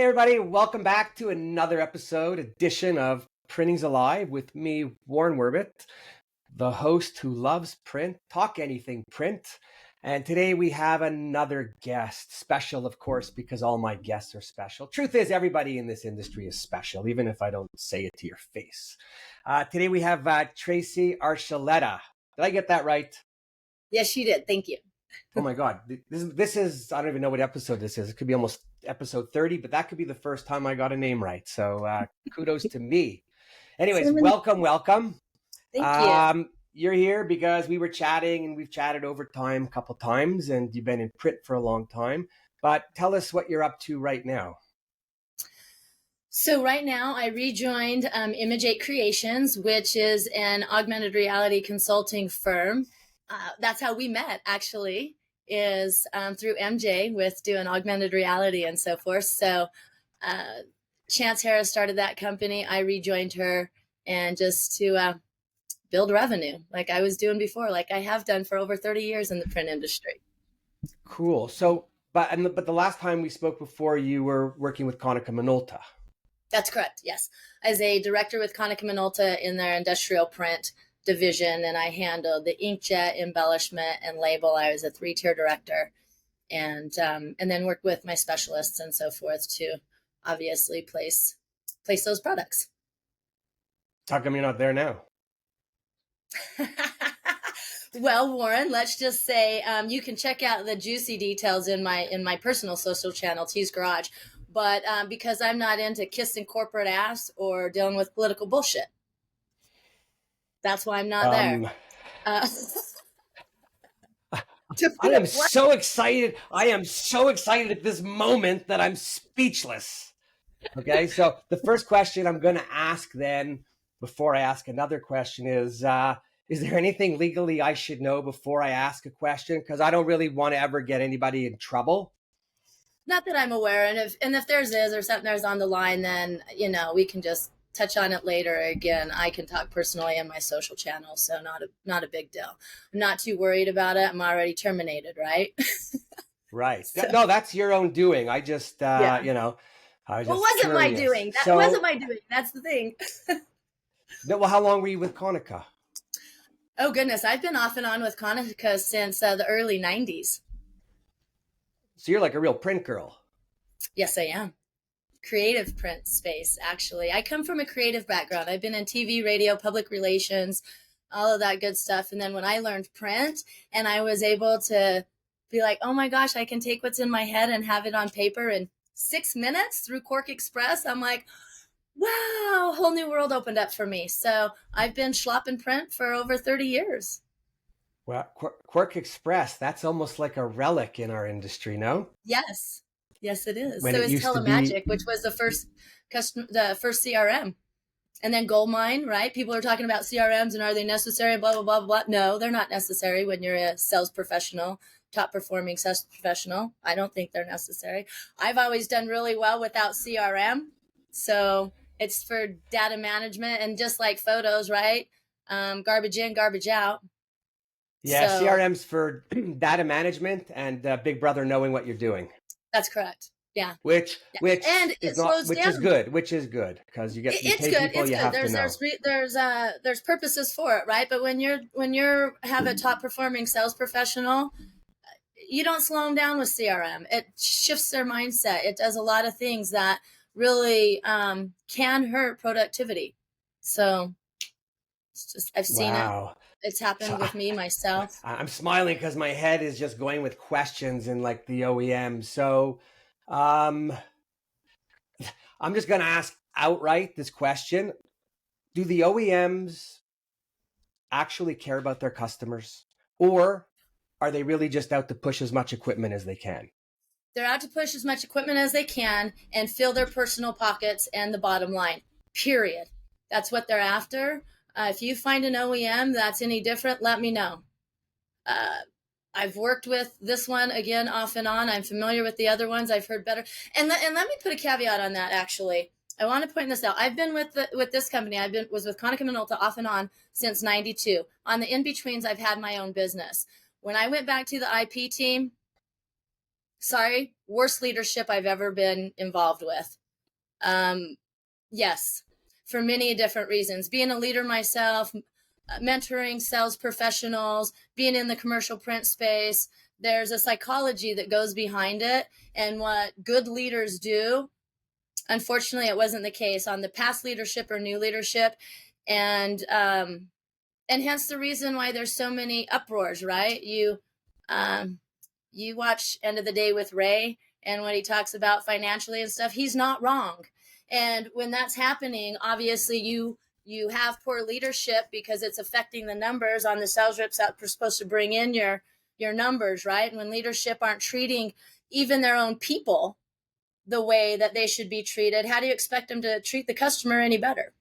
Hey everybody, welcome back to another edition of Printing's Alive with me, Warren Werbitt, the host who loves print, talk anything print. And today we have another guest, special of course, because all my guests are special. Truth is, everybody in this industry is special, even if I don't say it to your face. Today we have Tracy Archuleta. Did I get that right? Yes, you did. Thank you. Oh my God. This is, I don't even know what episode this is. It could be almost episode 30, but that could be the first time I got a name right. So kudos to me. Anyways, welcome. Thank you. You're here because we were chatting and we've chatted over time a couple times and you've been in print for a long time. But tell us what you're up to right now. So right now I rejoined Image 8 Creations, which is an augmented reality consulting firm. That's how we met, actually, is through MJ with doing augmented reality and so forth. So Chance Harris started that company. I rejoined her, and just to build revenue like I was doing before, like I have done for over 30 years in the print industry. Cool. So, but the last time we spoke before, you were working with Konica Minolta. That's correct. Yes. As a director with Konica Minolta in their industrial print division, and I handled the inkjet, embellishment, and label. I was a 3-tier director, and then worked with my specialists and so forth to obviously place those products. How come you're not there now? Well, Warren, let's just say you can check out the juicy details in my personal social channel, T's Garage. But because I'm not into kissing corporate ass or dealing with political bullshit. That's why I'm not there. I am so excited. I am so excited at this moment that I'm speechless. Okay, so the first question I'm going to ask then, before I ask another question, is there anything legally I should know before I ask a question? Because I don't really want to ever get anybody in trouble. Not that I'm aware, and if there's or something there's on the line, then we can just touch on it later. Again, I can talk personally in my social channel, so not a big deal. I'm not too worried about it. I'm already terminated, right? Right. So, no, that's your own doing. I just I was just wasn't my doing. That wasn't my doing. That's the thing. No, well, how long were you with Konica? Oh goodness, I've been off and on with Konica since the early 90s. So you're like a real print girl. Yes, I am. Creative print space, actually. I come from a creative background. I've been in TV, radio, public relations, all of that good stuff. And then when I learned print and I was able to be like, oh my gosh, I can take what's in my head and have it on paper in 6 minutes through Quark Express. I'm like, wow, whole new world opened up for me. So I've been schlopping print for over 30 years. Well, Quark Express, that's almost like a relic in our industry, no? Yes. Yes, it is. When so it's Telemagic, which was the first CRM. And then Goldmine, right? People are talking about CRMs and are they necessary, blah, blah, blah, blah. No, they're not necessary when you're a sales professional, top performing sales professional. I don't think they're necessary. I've always done really well without CRM. So it's for data management and just like photos, right? Garbage in, garbage out. Yeah, so, CRMs for data management and Big Brother knowing what you're doing. That's correct. Yeah. Which and is not, which is good because you get you pay people. You have to know. There's purposes for it, right? But when you have a top performing sales professional, you don't slow them down with CRM. It shifts their mindset. It does a lot of things that really can hurt productivity. So it's just I've seen it. It's happened with me, myself. I'm smiling because my head is just going with questions and like the OEM. So I'm just going to ask outright this question. Do the OEMs actually care about their customers, or are they really just out to push as much equipment as they can? They're out to push as much equipment as they can and fill their personal pockets and the bottom line, period. That's what they're after. If you find an OEM that's any different, let me know. I've worked with this one again off and on. I'm familiar with the other ones. I've heard better. And let me put a caveat on that. Actually, I want to point this out. I've been with this company. Was with Konica Minolta off and on since '92. On the in betweens, I've had my own business. When I went back to the IP team, Sorry, worst leadership I've ever been involved with. Yes, for many different reasons. Being a leader myself, mentoring sales professionals, being in the commercial print space, there's a psychology that goes behind it. And what good leaders do, unfortunately, it wasn't the case on the past leadership or new leadership. And hence the reason why there's so many uproars, right? You watch End of the Day with Ray and what he talks about financially and stuff, he's not wrong. And when that's happening, obviously you have poor leadership because it's affecting the numbers on the sales reps that are supposed to bring in your numbers, right? And when leadership aren't treating even their own people the way that they should be treated, how do you expect them to treat the customer any better?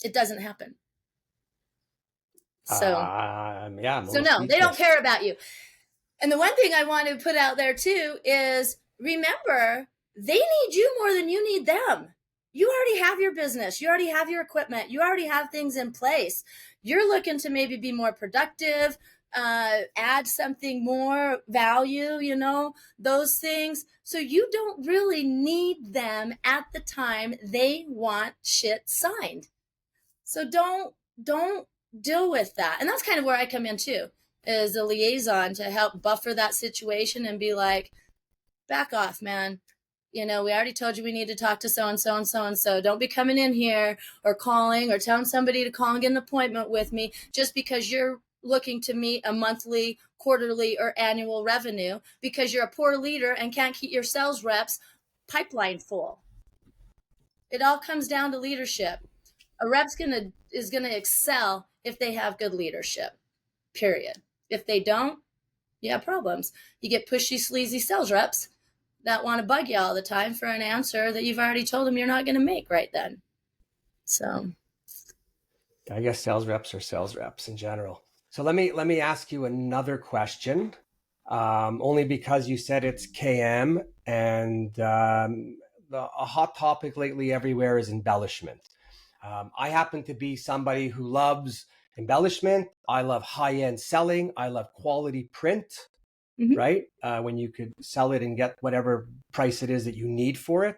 It doesn't happen. So, so no, they don't care about you. And the one thing I want to put out there too is remember, they need you more than you need them. You already have your business. You already have your equipment. You already have things in place. You're looking to maybe be more productive, add something more value, those things. So you don't really need them at the time they want shit signed. So don't deal with that. And that's kind of where I come in too, is a liaison to help buffer that situation and be like, back off, man. We already told you we need to talk to so-and-so and so-and-so. Don't be coming in here or calling or telling somebody to call and get an appointment with me just because you're looking to meet a monthly, quarterly, or annual revenue because you're a poor leader and can't keep your sales reps pipeline full. It all comes down to leadership. A rep's is gonna excel if they have good leadership, period. If they don't, you have problems. You get pushy, sleazy sales reps that want to bug you all the time for an answer that you've already told them you're not going to make right then. So I guess sales reps are sales reps in general. So let me ask you another question, only because you said it's KM, and a hot topic lately everywhere is embellishment. I happen to be somebody who loves embellishment. I love high-end selling. I love quality print, right? When you could sell it and get whatever price it is that you need for it.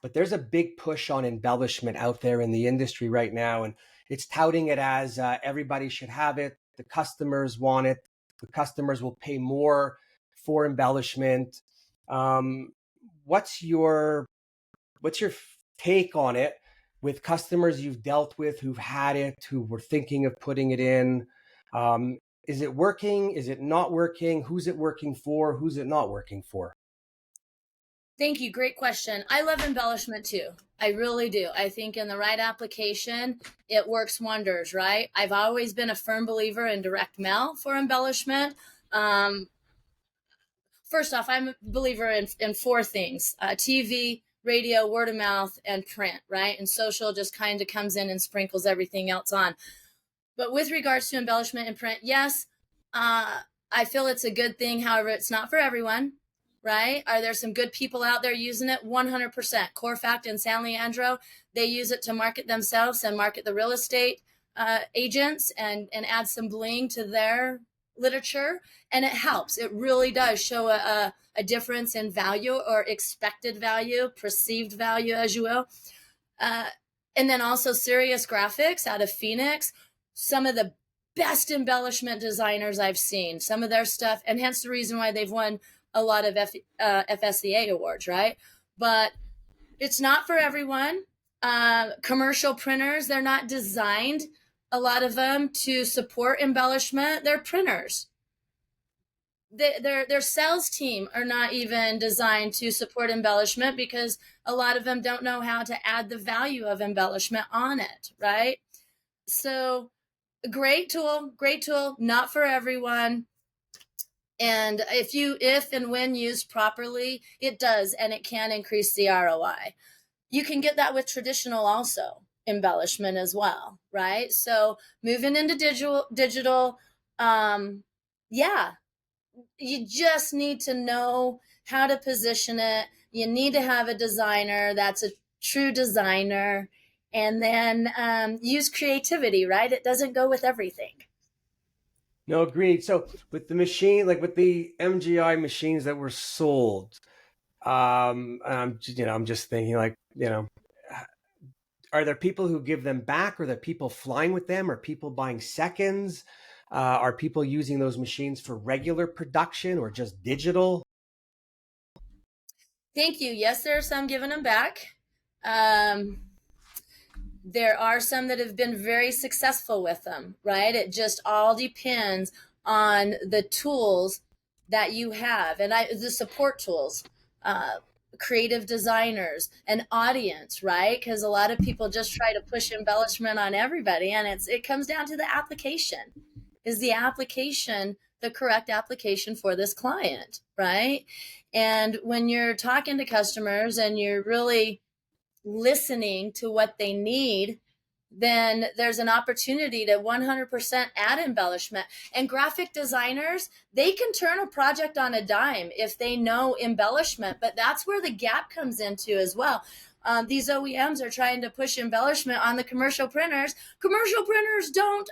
But there's a big push on embellishment out there in the industry right now. And it's touting it as everybody should have it. The customers want it. The customers will pay more for embellishment. What's your take on it with customers you've dealt with who've had it, who were thinking of putting it in? Is it working? Is it not working? Who's it working for? Who's it not working for? Thank you. Great question. I love embellishment too. I really do. I think in the right application, it works wonders, right? I've always been a firm believer in direct mail for embellishment. First off, I'm a believer in four things: TV, radio, word of mouth, and print, right? And social just kind of comes in and sprinkles everything else on. But with regards to embellishment and print, yes, I feel it's a good thing. However, it's not for everyone, right? Are there some good people out there using it? 100%. Corfact and San Leandro, they use it to market themselves and market the real estate agents and add some bling to their literature. And it helps. It really does show a difference in value or expected value, perceived value, as you will. And then also Serious Graphics out of Phoenix, some of the best embellishment designers I've seen, some of their stuff, and hence the reason why they've won a lot of FSCA awards, right? But it's not for everyone. Commercial printers, they're not designed, a lot of them, to support embellishment. They're printers. Their sales team are not even designed to support embellishment because a lot of them don't know how to add the value of embellishment on it, right? So great tool, not for everyone. And if and when used properly, it does, and it can increase the ROI. You can get that with traditional also embellishment as well, right? So moving into digital, you just need to know how to position it. You need to have a designer that's a true designer, and then use creativity, right? It doesn't go with everything. No, agreed. So with the machine, like with the MGI machines that were sold, I'm just thinking like, are there people who give them back? Are there people flying with them? Are people buying seconds? Are people using those machines for regular production or just digital? Thank you. Yes, there are some giving them back. Um, there are some that have been very successful with them, right? It just all depends on the tools that you have and the support tools, uh, creative designers, an audience, right? Because a lot of people just try to push embellishment on everybody, and it comes down to the application. Is the application the correct application for this client, right? And when you're talking to customers and you're really listening to what they need, then there's an opportunity to 100% add embellishment. And graphic designers, they can turn a project on a dime if they know embellishment, but that's where the gap comes into as well. These OEMs are trying to push embellishment on the commercial printers. Commercial printers don't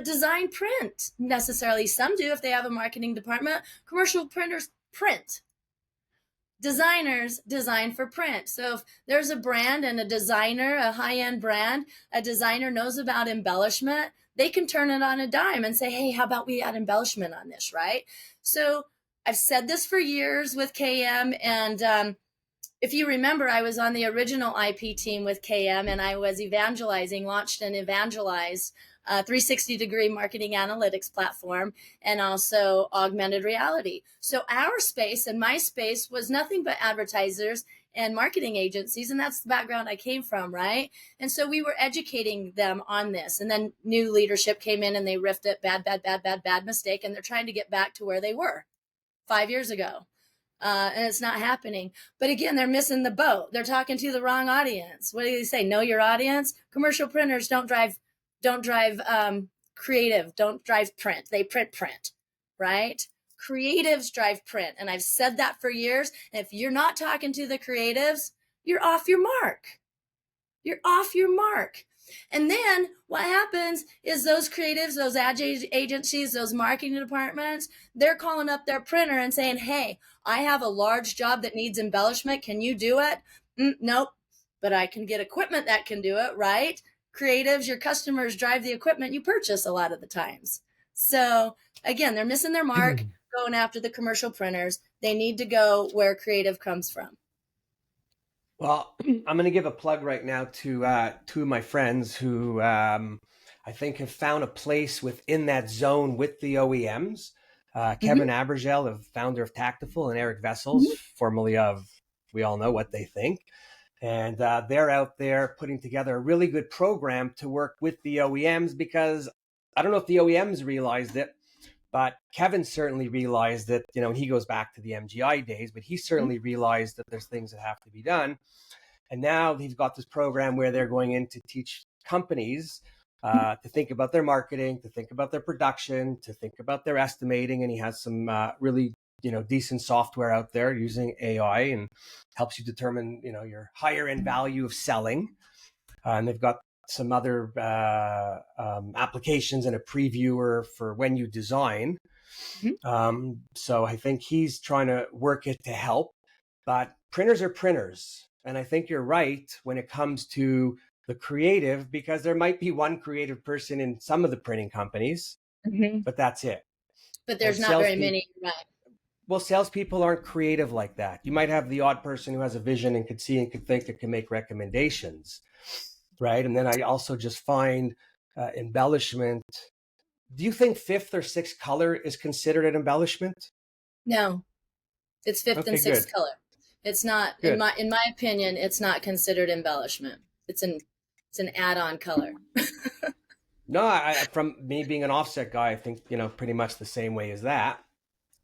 design print necessarily. Some do if they have a marketing department. Commercial printers print. Designers design for print. So if there's a brand and a designer, a high-end brand, a designer knows about embellishment, they can turn it on a dime and say, hey, how about we add embellishment on this, right? So I've said this for years with KM, and if you remember, I was on the original IP team with KM, and I was launched and evangelized 360-degree marketing analytics platform and also augmented reality. So our space and my space was nothing but advertisers and marketing agencies, and that's the background I came from, right? And so we were educating them on this, and then new leadership came in and they riffed it, bad mistake, and they're trying to get back to where they were 5 years ago. And it's not happening. But again, they're missing the boat. They're talking to the wrong audience. What do they say? Know your audience. Commercial printers don't drive creative, don't drive print. They print, right? Creatives drive print. And I've said that for years. And if you're not talking to the creatives, you're off your mark. You're off your mark. And then what happens is those creatives, those ad agencies, those marketing departments, they're calling up their printer and saying, hey, I have a large job that needs embellishment. Can you do it? Nope. But I can get equipment that can do it, right? Creatives, your customers drive the equipment you purchase a lot of the times. So again, they're missing their mark going after the commercial printers. They need to go where creative comes from. Well, I'm going to give a plug right now to two of my friends who I think have found a place within that zone with the OEMs. Kevin Abergel, the founder of Tactiful, and Eric Vessels, formerly of We All Know What They Think. And they're out there putting together a really good program to work with the OEMs, because I don't know if the OEMs realized it, but Kevin certainly realized that, he goes back to the MGI days, but he certainly realized that there's things that have to be done. And now he's got this program where they're going in to teach companies to think about their marketing, to think about their production, to think about their estimating. And he has some really, decent software out there using AI and helps you determine, your higher end value of selling. And they've got some other applications and a previewer for when you design. So I think he's trying to work it to help, but printers are printers. And I think you're right when it comes to the creative, because there might be one creative person in some of the printing companies, but that's it. But there's not very many, right? Well, salespeople aren't creative like that. You might have the odd person who has a vision and could see and could think and can make recommendations, right? And then I also just find embellishment. Do you think fifth or sixth color is considered an embellishment? No, it's fifth and sixth color. It's not, in my opinion, it's not considered embellishment. It's an add-on color. No, from me being an offset guy, I think, pretty much the same way as that.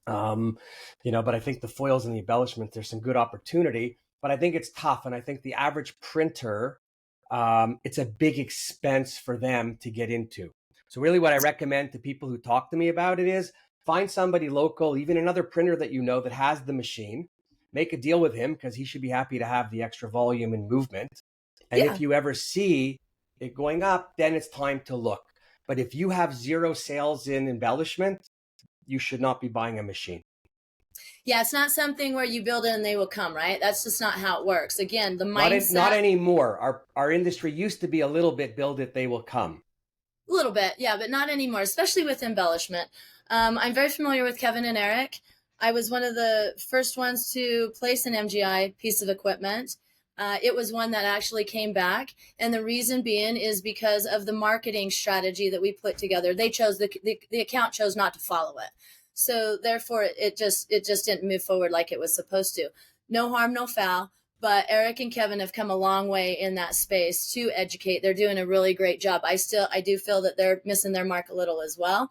But I think the foils and the embellishment, there's some good opportunity, but I think it's tough. And I think the average printer, it's a big expense for them to get into. So really what I recommend to people who talk to me about it is find somebody local, even another printer that that has the machine, make a deal with him, because he should be happy to have the extra volume and movement. And if you ever see it going up, then it's time to look. But if you have zero sales in embellishment, you should not be buying a machine. Yeah, it's not something where you build it and they will come, right? That's just not how it works. Again, the mindset. Not anymore. Our industry used to be a little bit build it, they will come. A little bit, yeah, but not anymore, especially with embellishment. I'm very familiar with Kevin and Eric. I was one of the first ones to place an MGI piece of equipment. It was one that actually came back. And the reason being is because of the marketing strategy that we put together. They chose, the account chose not to follow it. So therefore, it just didn't move forward like it was supposed to. No harm, no foul. But Eric and Kevin have come a long way in that space to educate. They're doing a really great job. I do feel that they're missing their mark a little as well.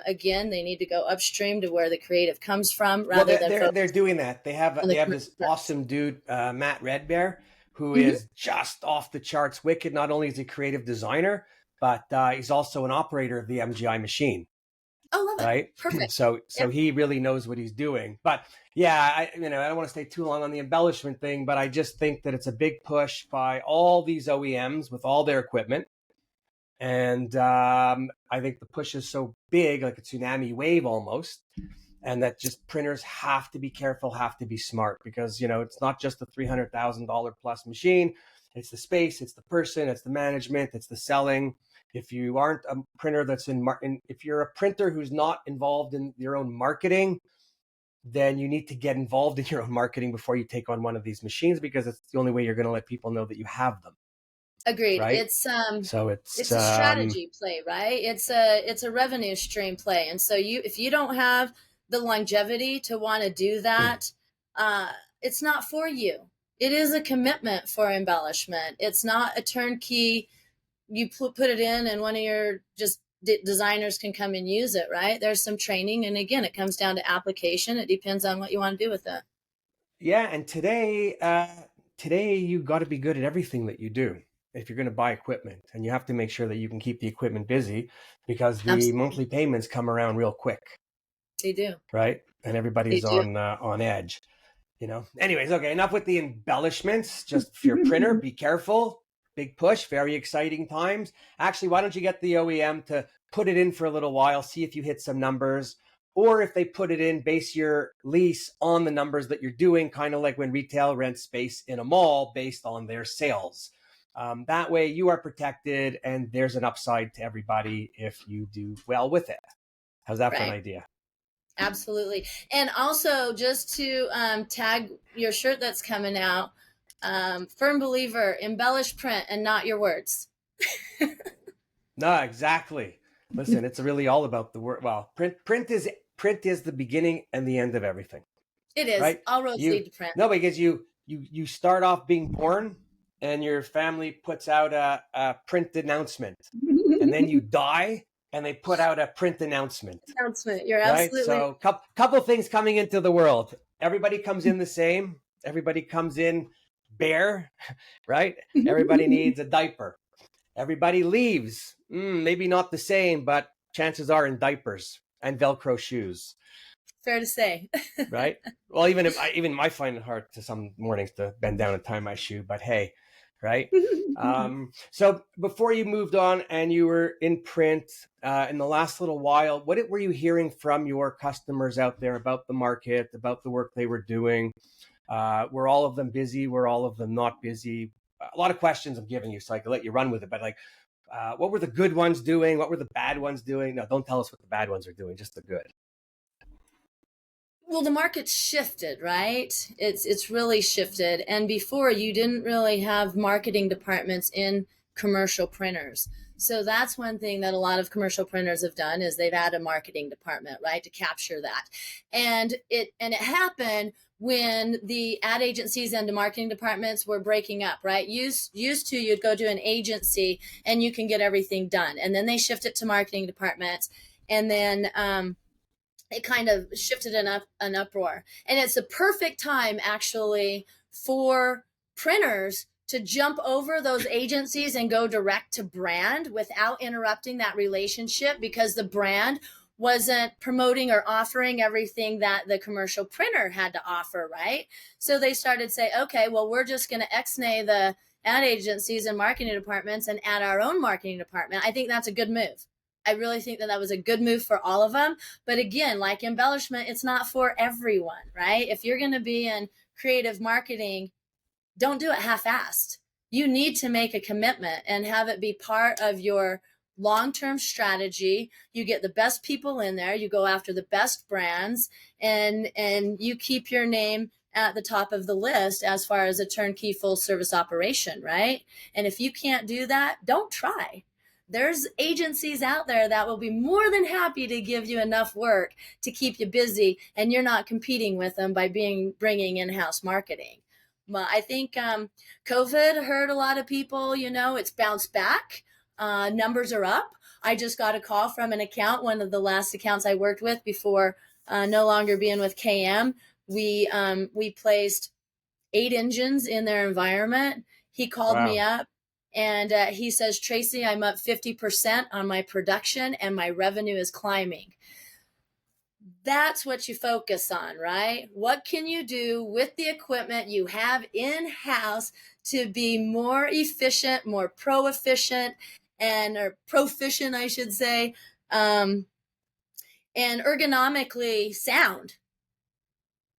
Again, they need to go upstream to where the creative comes from rather than they're doing that. They have this awesome dude, Matt Redbear, who is just off the charts wicked. Not only is he a creative designer, but he's also an operator of the MGI machine. Oh, love it. Right. Perfect. So he really knows what he's doing. But yeah, I don't want to stay too long on the embellishment thing, but I just think that it's a big push by all these OEMs with all their equipment. And I think the push is so big, like a tsunami wave almost, and that just printers have to be careful, have to be smart, because, it's not just the $300,000 plus machine. It's the space, it's the person, it's the management, it's the selling. If you aren't a printer that's if you're a printer who's not involved in your own marketing, then you need to get involved in your own marketing before you take on one of these machines, because it's the only way you're going to let people know that you have them. Agreed. Right? It's a strategy play, right? It's a revenue stream play. And so if you don't have the longevity to want to do that, it's not for you. It is a commitment for embellishment. It's not a turnkey. You put it in and one of your designers can come and use it, right? There's some training. And again, it comes down to application. It depends on what you want to do with it. Yeah. And today you got to be good at everything that you do if you're going to buy equipment, and you have to make sure that you can keep the equipment busy, because the monthly payments come around real quick. They do. Right. And everybody's on edge, anyways. Okay. Enough with the embellishments. Just if you're a printer, be careful. Big push, very exciting times. Actually, why don't you get the OEM to put it in for a little while, see if you hit some numbers, or if they put it in, base your lease on the numbers that you're doing, kind of like when retail rents space in a mall based on their sales. That way you are protected, and there's an upside to everybody if you do well with it. How's that for an idea? Absolutely. And also, just to tag your shirt that's coming out, firm believer, embellish print and not your words. No, exactly. Listen, it's really all about the word. Well, print is the beginning and the end of everything. It is. Right? All roads lead to print. No, because you start off being born, and your family puts out a print announcement, and then you die, and they put out a print announcement. You're absolutely right. So, couple things coming into the world. Everybody comes in the same. Everybody comes in bare, right? Everybody needs a diaper. Everybody leaves. Maybe not the same, but chances are in diapers and Velcro shoes. Fair to say. Right? Well, even I find it hard to some mornings to bend down and tie my shoe, but hey, right? So before you moved on and you were in print in the last little while, what were you hearing from your customers out there about the market, about the work they were doing? Were all of them busy? Were all of them not busy? A lot of questions I'm giving you, so I can let you run with it. But what were the good ones doing? What were the bad ones doing? No, don't tell us what the bad ones are doing, just the good. Well, the market's shifted, right? It's really shifted. And before, you didn't really have marketing departments in commercial printers. So that's one thing that a lot of commercial printers have done, is they've added a marketing department, right, to capture that. And it happened when the ad agencies and the marketing departments were breaking up, right? Used to, you'd go to an agency and you can get everything done. And then they shifted to marketing departments. And then it kind of shifted an uproar. And it's a perfect time, actually, for printers to jump over those agencies and go direct to brand without interrupting that relationship, because the brand wasn't promoting or offering everything that the commercial printer had to offer, right? So they started to say, okay, well, we're just going to ex-nay the ad agencies and marketing departments and add our own marketing department. I think that's a good move. I really think that was a good move for all of them. But again, like embellishment, it's not for everyone, right? If you're going to be in creative marketing, don't do it half-assed. You need to make a commitment and have it be part of your long-term strategy. You get the best people in there, you go after the best brands, and you keep your name at the top of the list as far as a turnkey full service operation, right? And if you can't do that, don't try. There's agencies out there that will be more than happy to give you enough work to keep you busy, and you're not competing with them by bringing in-house marketing. I think COVID hurt a lot of people. It's bounced back. Numbers are up. I just got a call from an account, one of the last accounts I worked with before no longer being with KM. We placed 8 engines in their environment. He called me up and he says, Tracy, I'm up 50% on my production and my revenue is climbing. That's what you focus on, right? What can you do with the equipment you have in-house to be more efficient, more proficient, I should say, and ergonomically sound?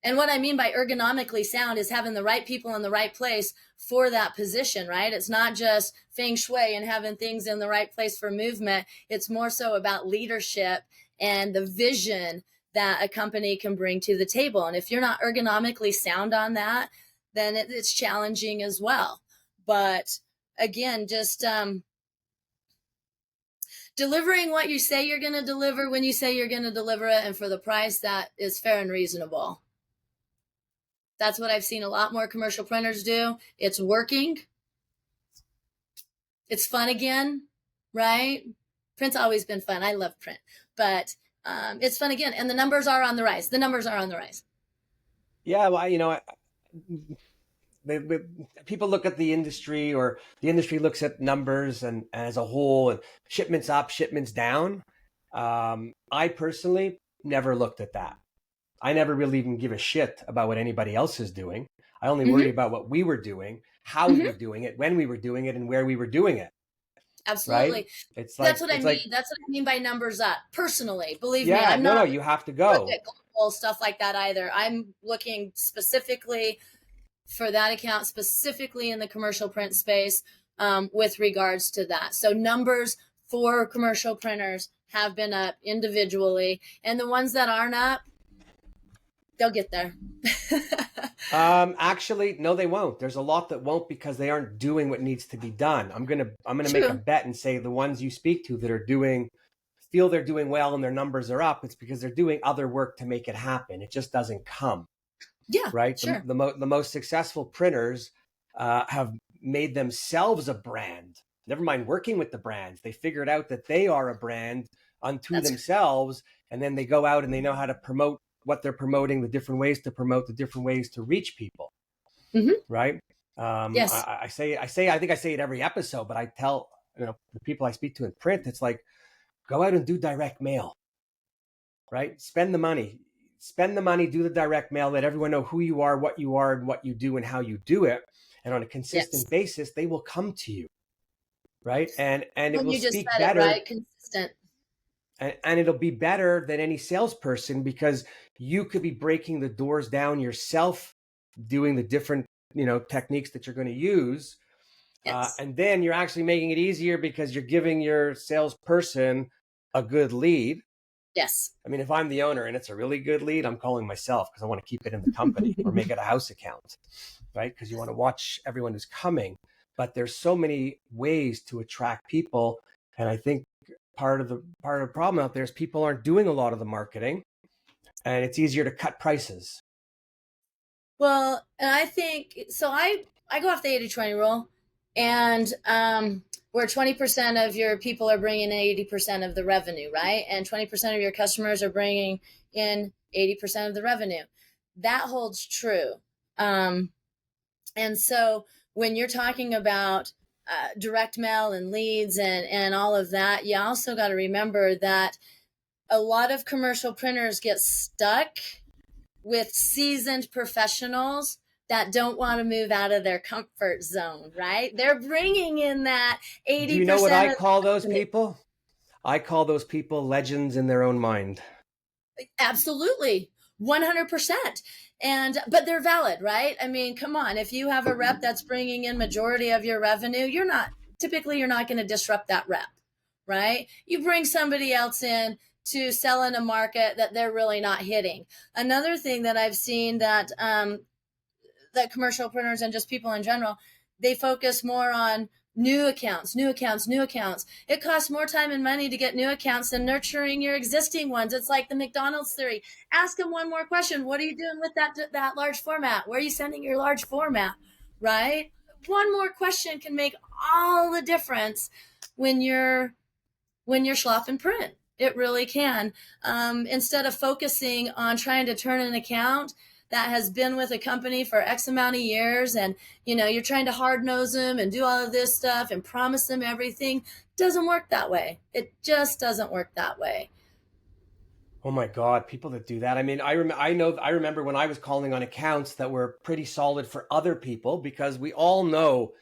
And what I mean by ergonomically sound is having the right people in the right place for that position, right? It's not just feng shui and having things in the right place for movement. It's more so about leadership and the vision that a company can bring to the table. And if you're not ergonomically sound on that, then it's challenging as well. But again, just delivering what you say you're going to deliver when you say you're going to deliver it, and for the price that is fair and reasonable. That's what I've seen a lot more commercial printers do. It's working. It's fun again, right? Print's always been fun. I love print, but it's fun again. And the numbers are on the rise. Yeah, well, people look at the industry, or the industry looks at numbers and as a whole, and shipments up, shipments down. I personally never looked at that. I never really even give a shit about what anybody else is doing. I only worry about what we were doing, how we were doing it, when we were doing it, and where we were doing it. Absolutely. Right? It's like, that's what I mean. That's what I mean by numbers up. Personally, believe me, I'm not. No, you have to go. Look at global stuff like that either. I'm looking specifically for that account, specifically in the commercial print space, with regards to that. So numbers for commercial printers have been up individually, and the ones that aren't up, they'll get there. Actually, no, they won't. There's a lot that won't, because they aren't doing what needs to be done. I'm gonna make a bet and say the ones you speak to that are feel they're doing well and their numbers are up, it's because they're doing other work to make it happen. It just doesn't come. Yeah, right. Sure. The most successful printers have made themselves a brand. Never mind working with the brands. They figured out that they are a brand unto themselves, and then they go out and they know how to promote what they're promoting, the different ways to promote, the different ways to reach people. Right. Yes. I think I say it every episode, but I tell the people I speak to in print, it's like, go out and do direct mail. Right. Spend the money, do the direct mail, let everyone know who you are, and what you do and how you do it. And on a consistent basis, they will come to you. Right. And it will speak better. Right? Consistent. And it'll be better than any salesperson, because you could be breaking the doors down yourself, doing the different, techniques that you're going to use. And then you're actually making it easier because you're giving your salesperson a good lead. Yes. I mean, if I'm the owner and it's a really good lead, I'm calling myself because I want to keep it in the company or make it a house account, right? Because you want to watch everyone who's coming. But there's so many ways to attract people. And I think part of the problem out there is people aren't doing a lot of the marketing, and it's easier to cut prices. Well, and I think, so I go off the 80-20 rule, and where 20% of your people are bringing in 80% of the revenue, right? And 20% of your customers are bringing in 80% of the revenue. That holds true. And so when you're talking about direct mail and leads and all of that, you also got to remember that a lot of commercial printers get stuck with seasoned professionals that don't want to move out of their comfort zone, right? They're bringing in that 80%. Do you know what I call those people? I call those people legends in their own mind. Absolutely. 100%. But they're valid, right? I mean, come on. If you have a rep that's bringing in majority of your revenue, you're not going to disrupt that rep, right? You bring somebody else in to sell in a market that they're really not hitting. Another thing that I've seen that commercial printers and just people in general, they focus more on new accounts. It costs more time and money to get new accounts than nurturing your existing ones. It's like the McDonald's theory. Ask them one more question. What are you doing with that large format? Where are you sending your large format? Right? One more question can make all the difference when you're schlopping print. It really can. Instead of focusing on trying to turn an account that has been with a company for X amount of years, and you're trying to hard nose them and do all of this stuff and promise them everything, doesn't work that way. It just doesn't work that way. Oh my God, people that do that. I mean, I remember when I was calling on accounts that were pretty solid for other people, because we all know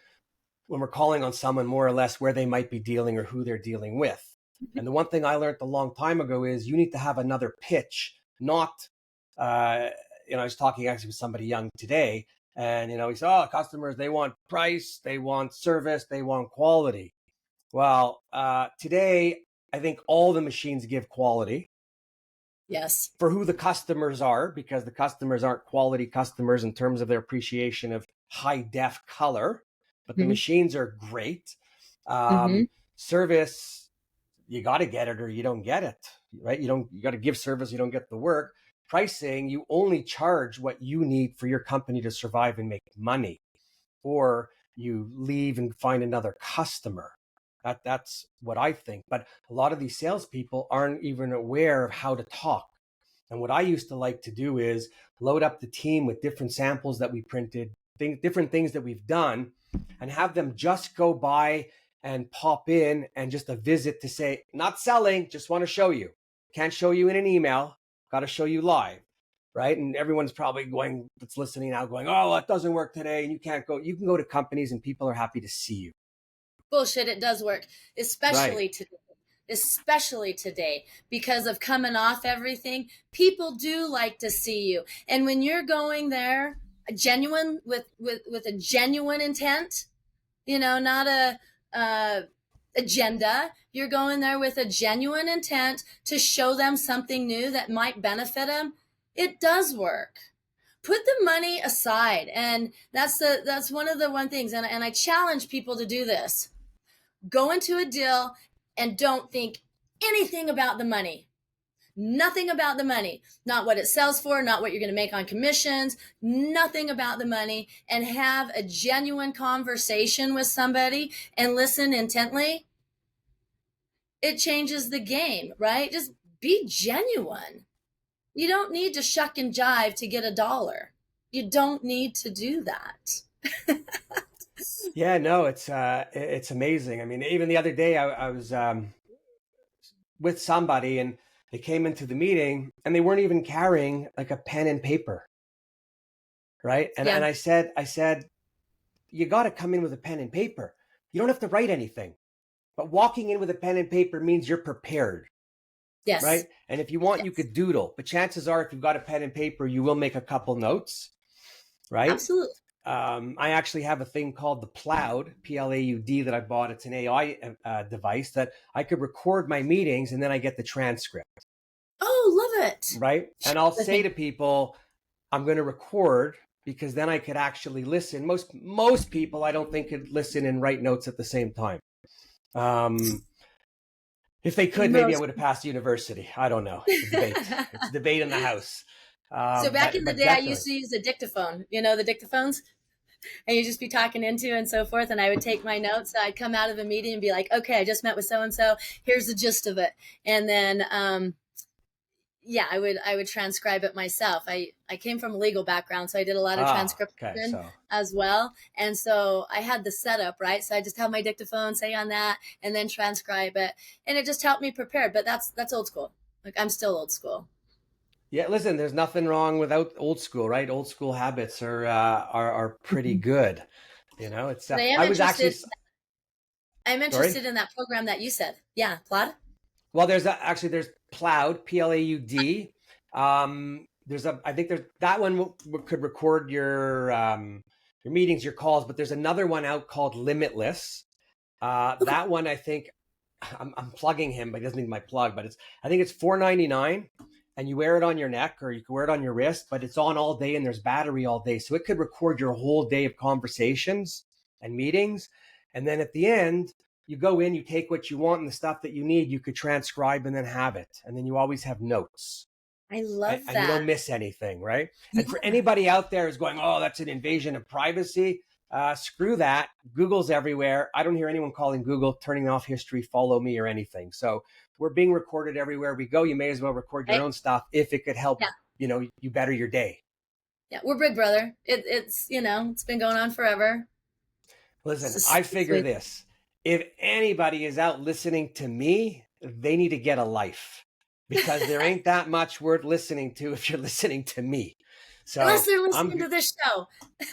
when we're calling on someone more or less where they might be dealing or who they're dealing with. And the one thing I learned a long time ago is you need to have another pitch, not I was talking actually with somebody young today, and he said, "Oh, customers, they want price, they want service, they want quality." Well, today I think all the machines give quality. Yes. For who the customers are, because the customers aren't quality customers in terms of their appreciation of high def color, but the machines are great. Service, you got to get it or you don't get it, right? You got to give service, you don't get the work. Pricing, you only charge what you need for your company to survive and make money, or you leave and find another customer. That's what I think. But a lot of these salespeople aren't even aware of how to talk. And what I used to like to do is load up the team with different samples that we printed, different things that we've done, and have them just go by and pop in and just a visit to say, not selling, just want to show you. Can't show you in an email. Got to show you live, right? And everyone's probably going, that's listening now, going, "Oh, that doesn't work today." And you can't go. You can go to companies and people are happy to see you. Bullshit, it does work, especially today, because of coming off everything. People do like to see you, and when you're going there, genuine with a genuine intent, not a agenda. You're going there with a genuine intent to show them something new that might benefit them. It does work. Put the money aside, and that's one of the things, and I challenge people to do this. Go into a deal and don't think anything about the money. Nothing about the money. Not what it sells for, not what you're going to make on commissions, nothing about the money, and have a genuine conversation with somebody and listen intently. It changes the game, right? Just be genuine. You don't need to shuck and jive to get $1. You don't need to do that. Yeah, no, it's amazing. I mean, even the other day I was with somebody and they came into the meeting and they weren't even carrying like a pen and paper, right? And I said, you got to come in with a pen and paper. You don't have to write anything, but walking in with a pen and paper means you're prepared. Yes. Right. And if you want, you could doodle, but chances are if you've got a pen and paper, you will make a couple notes. Right. Absolutely. I actually have a thing called the Plaud, Plaud, that I bought. It's an AI device that I could record my meetings and then I get the transcript. Oh, love it. Right. And I'll say to people, I'm going to record because then I could actually listen. Most people I don't think could listen and write notes at the same time. If they could, maybe I would have passed university. I don't know. It's a debate. It's a debate in the house. So back in the day, definitely. I used to use a dictaphone, the dictaphones, and you just be talking into and so forth. And I would take my notes. So I'd come out of a meeting and be like, okay, I just met with so-and-so. Here's the gist of it. And then, I would transcribe it myself. I came from a legal background, so I did a lot of transcription as well. And so I had the setup, right? So I just have my dictaphone, say on that, and then transcribe it. And it just helped me prepare. But that's old school. Like I'm still old school. Yeah, listen, there's nothing wrong without old school, right? Old school habits are pretty good. It's But I am I was actually interested. I'm sorry. interested in that program that you said. Yeah, Plod. Well, actually there's Ploud, Plaud. There's I think there's that one could record your meetings, your calls, but there's another one out called Limitless. That one I think I'm plugging him, but he doesn't need my plug. But I think it's $4.99, and you wear it on your neck or you can wear it on your wrist. But it's on all day, and there's battery all day, so it could record your whole day of conversations and meetings. And then at the end, you go in, you take what you want and the stuff that you need, you could transcribe and then have it, and then you always have notes I love and you don't that. miss anything, right? And for Yeah. anybody out there who's going, oh, that's an invasion of privacy, screw that. Google's everywhere. I don't hear anyone calling Google turning off history, follow me, or anything. So we're being recorded everywhere we go. You may as well record your Right? own stuff if it could help, Yeah. you better your day. Yeah. We're Big Brother. It's it's been going on forever. Listen, I It's figure sweet. this. If anybody is out listening to me, they need to get a life because there ain't that much worth listening to if you're listening to me. Unless So they're listening I'm to this show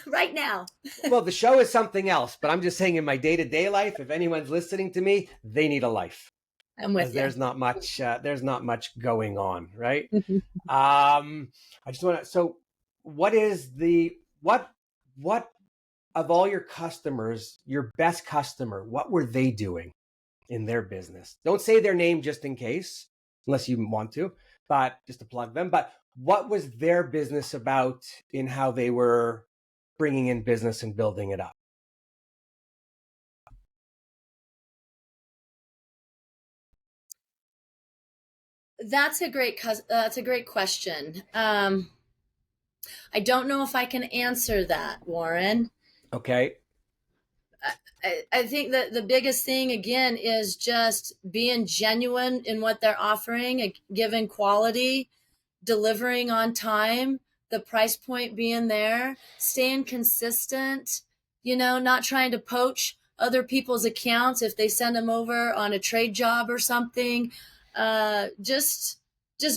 right now. Well, the show is something else, but I'm just saying in my day-to-day life, if anyone's listening to me, they need a life I'm because with you. there's not much going on, right? I just want to. So, what is what of all your customers, your best customer? What were they doing in their business? Don't say their name just in case, unless you want to, but just to plug them. But what was their business about in how they were bringing in business and building it up? That's a great question. I don't know if I can answer that, Warren. Okay. I think that the biggest thing again is just being genuine in what they're offering, given quality, delivering on time, the price point being there, staying consistent, not trying to poach other people's accounts if they send them over on a trade job or something. Just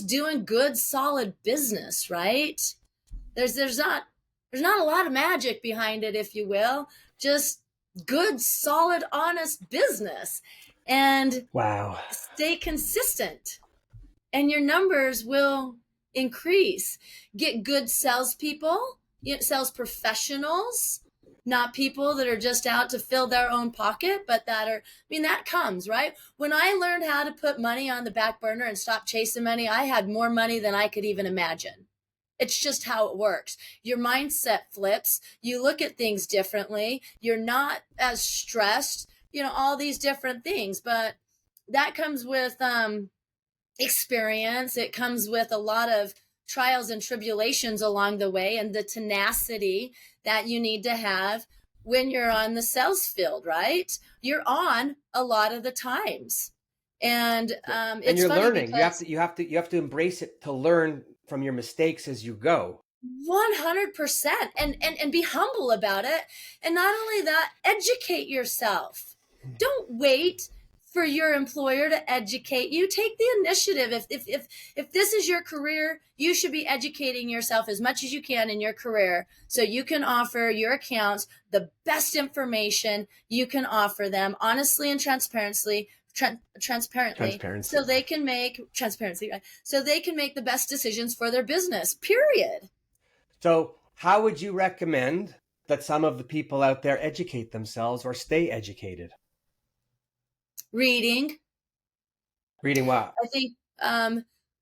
doing good, solid business, right? There's not a lot of magic behind it, if you will. Just good, solid, honest business. And Wow. stay consistent and your numbers will increase. Get good salespeople, sales professionals, not people that are just out to fill their own pocket, but that comes, right? When I learned how to put money on the back burner and stop chasing money, I had more money than I could even imagine. It's just how it works. Your mindset flips. You look at things differently. You're not as stressed, all these different things. But that comes with experience. It comes with a lot of trials and tribulations along the way and the tenacity that you need to have when you're on the sales field, right? You're on a lot of the times. And And it's you're funny learning. because You have to embrace it to learn from your mistakes as you go. 100% and be humble about it. And not only that, educate yourself. Don't wait for your employer to educate you. Take the initiative. If this is your career, you should be educating yourself as much as you can in your career so you can offer your accounts the best information you can offer them honestly and transparently Transparency. so they can make transparency, right? So they can make the best decisions for their business, period. So, how would you recommend that some of the people out there educate themselves or stay educated? Reading. Reading what? I think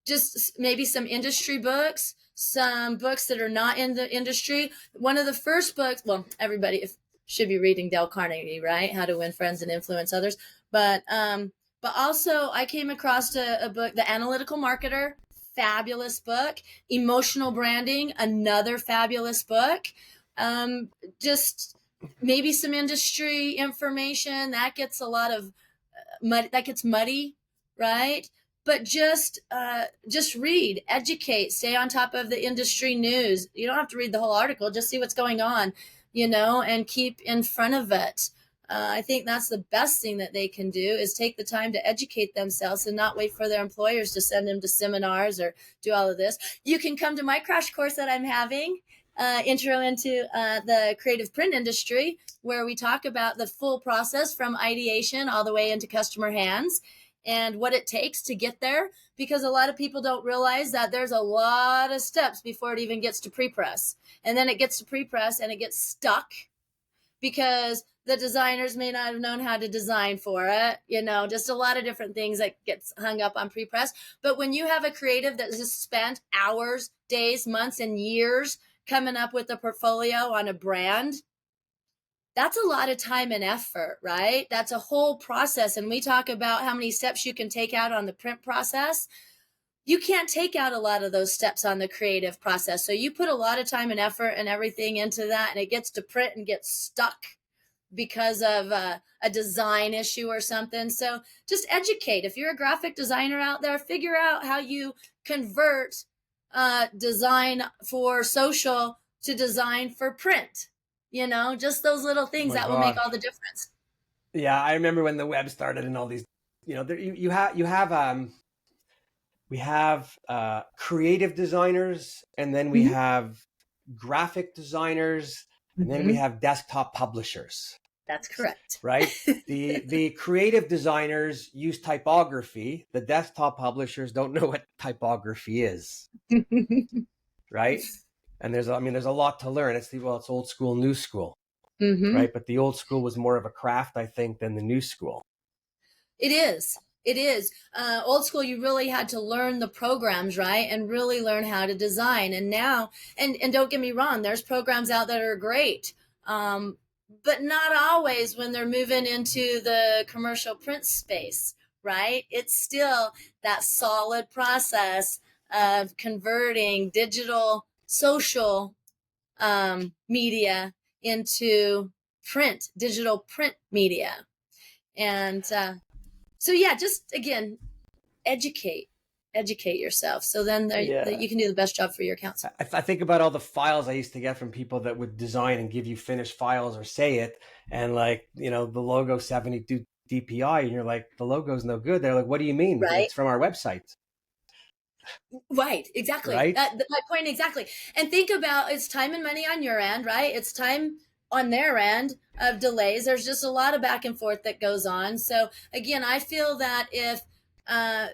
just maybe some industry books, some books that are not in the industry. One of the first books, well, everybody should be reading Dale Carnegie, right? How to Win Friends and Influence Others. But also I came across a book, The Analytical Marketer, fabulous book. Emotional Branding, another fabulous book. Just maybe some industry information that gets a lot of that gets muddy, right? But just read, educate, stay on top of the industry news. You don't have to read the whole article, just see what's going on, and keep in front of it. I think that's the best thing that they can do, is take the time to educate themselves and not wait for their employers to send them to seminars or do all of this. You can come to my crash course that I'm having, intro into the creative print industry, where we talk about the full process from ideation all the way into customer hands and what it takes to get there, because a lot of people don't realize that there's a lot of steps before it even gets to pre-press. And then it gets to pre-press and it gets stuck because the designers may not have known how to design for it, just a lot of different things that gets hung up on pre-press. But when you have a creative that just spent hours, days, months, and years coming up with a portfolio on a brand, that's a lot of time and effort, right? That's a whole process. And we talk about how many steps you can take out on the print process. You can't take out a lot of those steps on the creative process. So you put a lot of time and effort and everything into that, and it gets to print and gets stuck because of a design issue or something. So just educate. If you're a graphic designer out there, figure out how you convert design for social to design for print. Just those little things that will make all the difference. Yeah, I remember when the web started and all these, we have creative designers, and then we have graphic designers, and then we have desktop publishers. That's correct. Right? The creative designers use typography. The desktop publishers don't know what typography is. Right? And there's a lot to learn. It's old school, new school. Right? But the old school was more of a craft, I think, than the new school. It is. Old school, you really had to learn the programs, right? And really learn how to design. And now, and don't get me wrong, there's programs out that are great. But not always when they're moving into the commercial print space, right? It's still that solid process of converting digital, social media into print, digital print media. And so, yeah, just again, educate yourself. So then you can do the best job for your accounts. I think about all the files I used to get from people that would design and give you finished files or say it. And the logo 72 DPI, and you're like, the logo's no good. They're like, what do you mean? Right. It's from our website. Right. Exactly. Right? My point exactly. And think about, it's time and money on your end, right? It's time on their end of delays. There's just a lot of back and forth that goes on. So again, I feel that if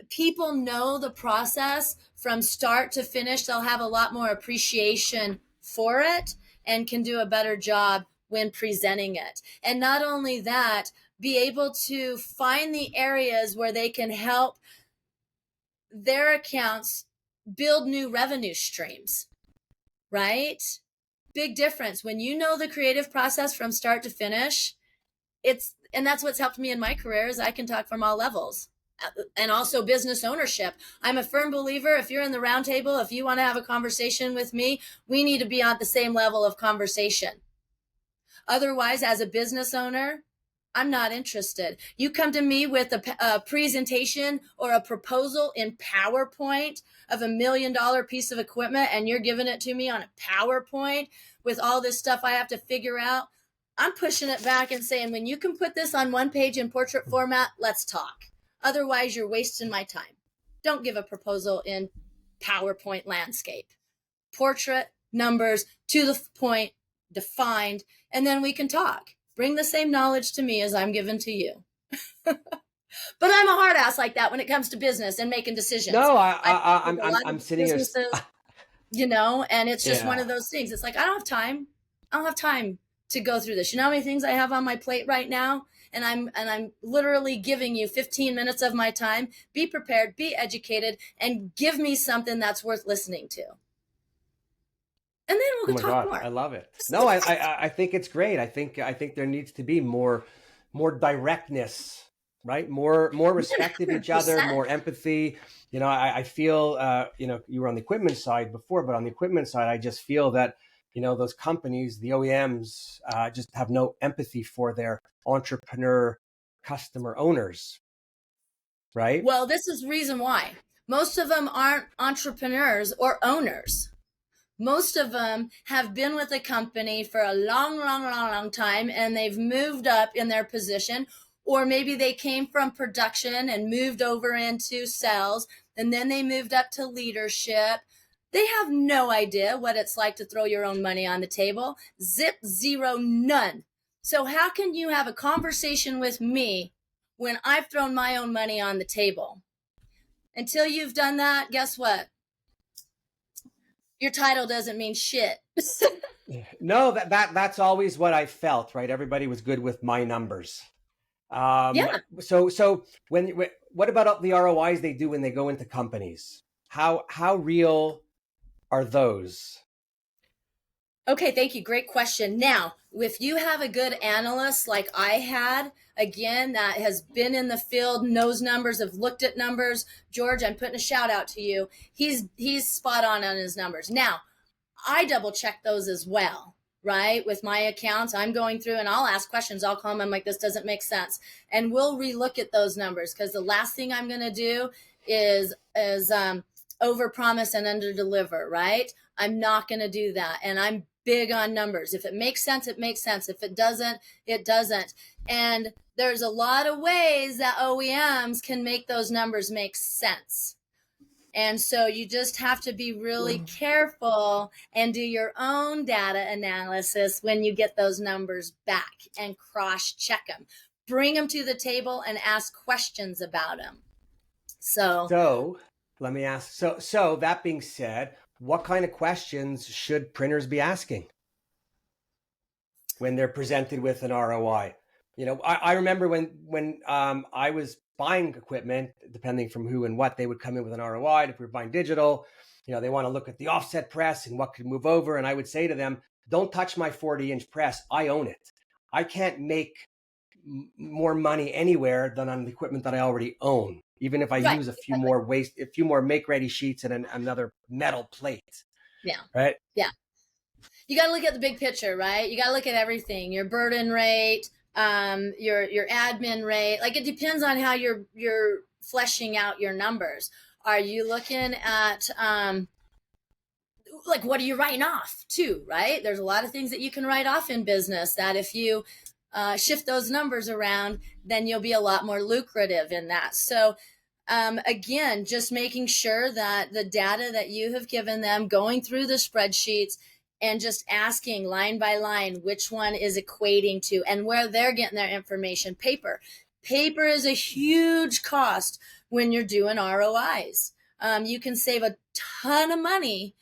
people know the process from start to finish, they'll have a lot more appreciation for it and can do a better job when presenting it. And not only that, be able to find the areas where they can help their accounts build new revenue streams, right? Big difference. When you know the creative process from start to finish, and that's what's helped me in my career, is I can talk from all levels. And also business ownership. I'm a firm believer, if you're in the round table, if you want to have a conversation with me, we need to be on the same level of conversation. Otherwise, as a business owner, I'm not interested. You come to me with a presentation or a proposal in PowerPoint of $1 million piece of equipment, and you're giving it to me on a PowerPoint with all this stuff I have to figure out. I'm pushing it back and saying, when you can put this on one page in portrait format, let's talk. Otherwise, you're wasting my time. Don't give a proposal in PowerPoint landscape. Portrait, numbers, to the point, defined, and then we can talk. Bring the same knowledge to me as I'm giving to you. But I'm a hard ass like that when it comes to business and making decisions. No, I'm sitting here. And it's just one of those things. It's like, I don't have time. I don't have time to go through this. You know how many things I have on my plate right now? And I'm literally giving you 15 minutes of my time. Be prepared, be educated, and give me something that's worth listening to. And then we'll talk more. I love it. No, I think it's great. I think there needs to be more directness, right? More respect of each other, more empathy. I feel, you were on the equipment side before, but on the equipment side, I just feel that, those companies, the OEMs, just have no empathy for their entrepreneur customer owners, right? Well, this is the reason why. Most of them aren't entrepreneurs or owners. Most of them have been with the company for a long time, and they've moved up in their position, or maybe they came from production and moved over into sales, and then they moved up to leadership. They have no idea what it's like to throw your own money on the table. Zip, zero, none. So how can you have a conversation with me when I've thrown my own money on the table? Until you've done that, guess what? Your title doesn't mean shit. No, that's always what I felt, right? Everybody was good with my numbers. Yeah. So what about the ROIs they do when they go into companies? How real are those? Okay, thank you. Great question. Now, if you have a good analyst like I had, again, that has been in the field, knows numbers, have looked at numbers, George, I'm putting a shout out to you. He's spot on his numbers. Now, I double check those as well, right? With my accounts, I'm going through and I'll ask questions. I'll call them. I'm like, this doesn't make sense. And we'll relook at those numbers, because the last thing I'm going to do is over promise and under deliver, right? I'm not going to do that. And I'm big on numbers. If it makes sense, it makes sense. If it doesn't, it doesn't. And there's a lot of ways that OEMs can make those numbers make sense. And so you just have to be really careful and do your own data analysis when you get those numbers back, and cross-check them. Bring them to the table and ask questions about them. So let me ask. So that being said, what kind of questions should printers be asking when they're presented with an ROI? You know, I remember when I was buying equipment, depending from who and what, they would come in with an ROI. If we were buying digital, you know, they want to look at the offset press and what could move over. And I would say to them, don't touch my 40-inch press. I own it. I can't make more money anywhere than on the equipment that I already own, even if I use a few more make-ready sheets and another metal plate. Yeah. Right? Yeah. You got to look at the big picture, right? You got to look at everything, your burden rate, your admin rate. Like, it depends on how you're fleshing out your numbers. Are you looking at like, what are you writing off too, right? There's a lot of things that you can write off in business that if you shift those numbers around, then you'll be a lot more lucrative in that. So again, just making sure that the data that you have given them, going through the spreadsheets and just asking line by line which one is equating to and where they're getting their information. Paper is a huge cost when you're doing ROIs. You can save a ton of money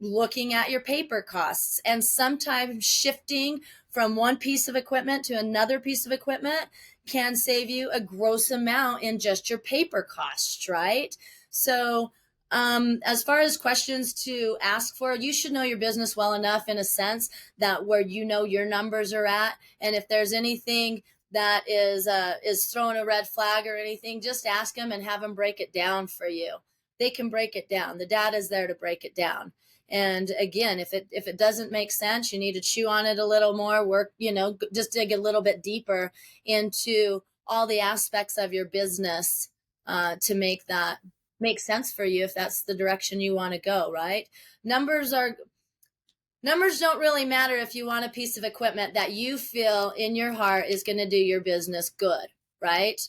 looking at your paper costs, and sometimes shifting from one piece of equipment to another piece of equipment can save you a gross amount in just your paper costs, right? So as far as questions to ask for, you should know your business well enough, in a sense, that where you know your numbers are at, and if there's anything that is throwing a red flag or anything, just ask them and have them break it down for you. They can break it down. The data is there to break it down. And again, if it doesn't make sense, you need to chew on it a little more, work, just dig a little bit deeper into all the aspects of your business to make that make sense for you, if that's the direction you want to go, right? Numbers don't really matter if you want a piece of equipment that you feel in your heart is going to do your business good, right?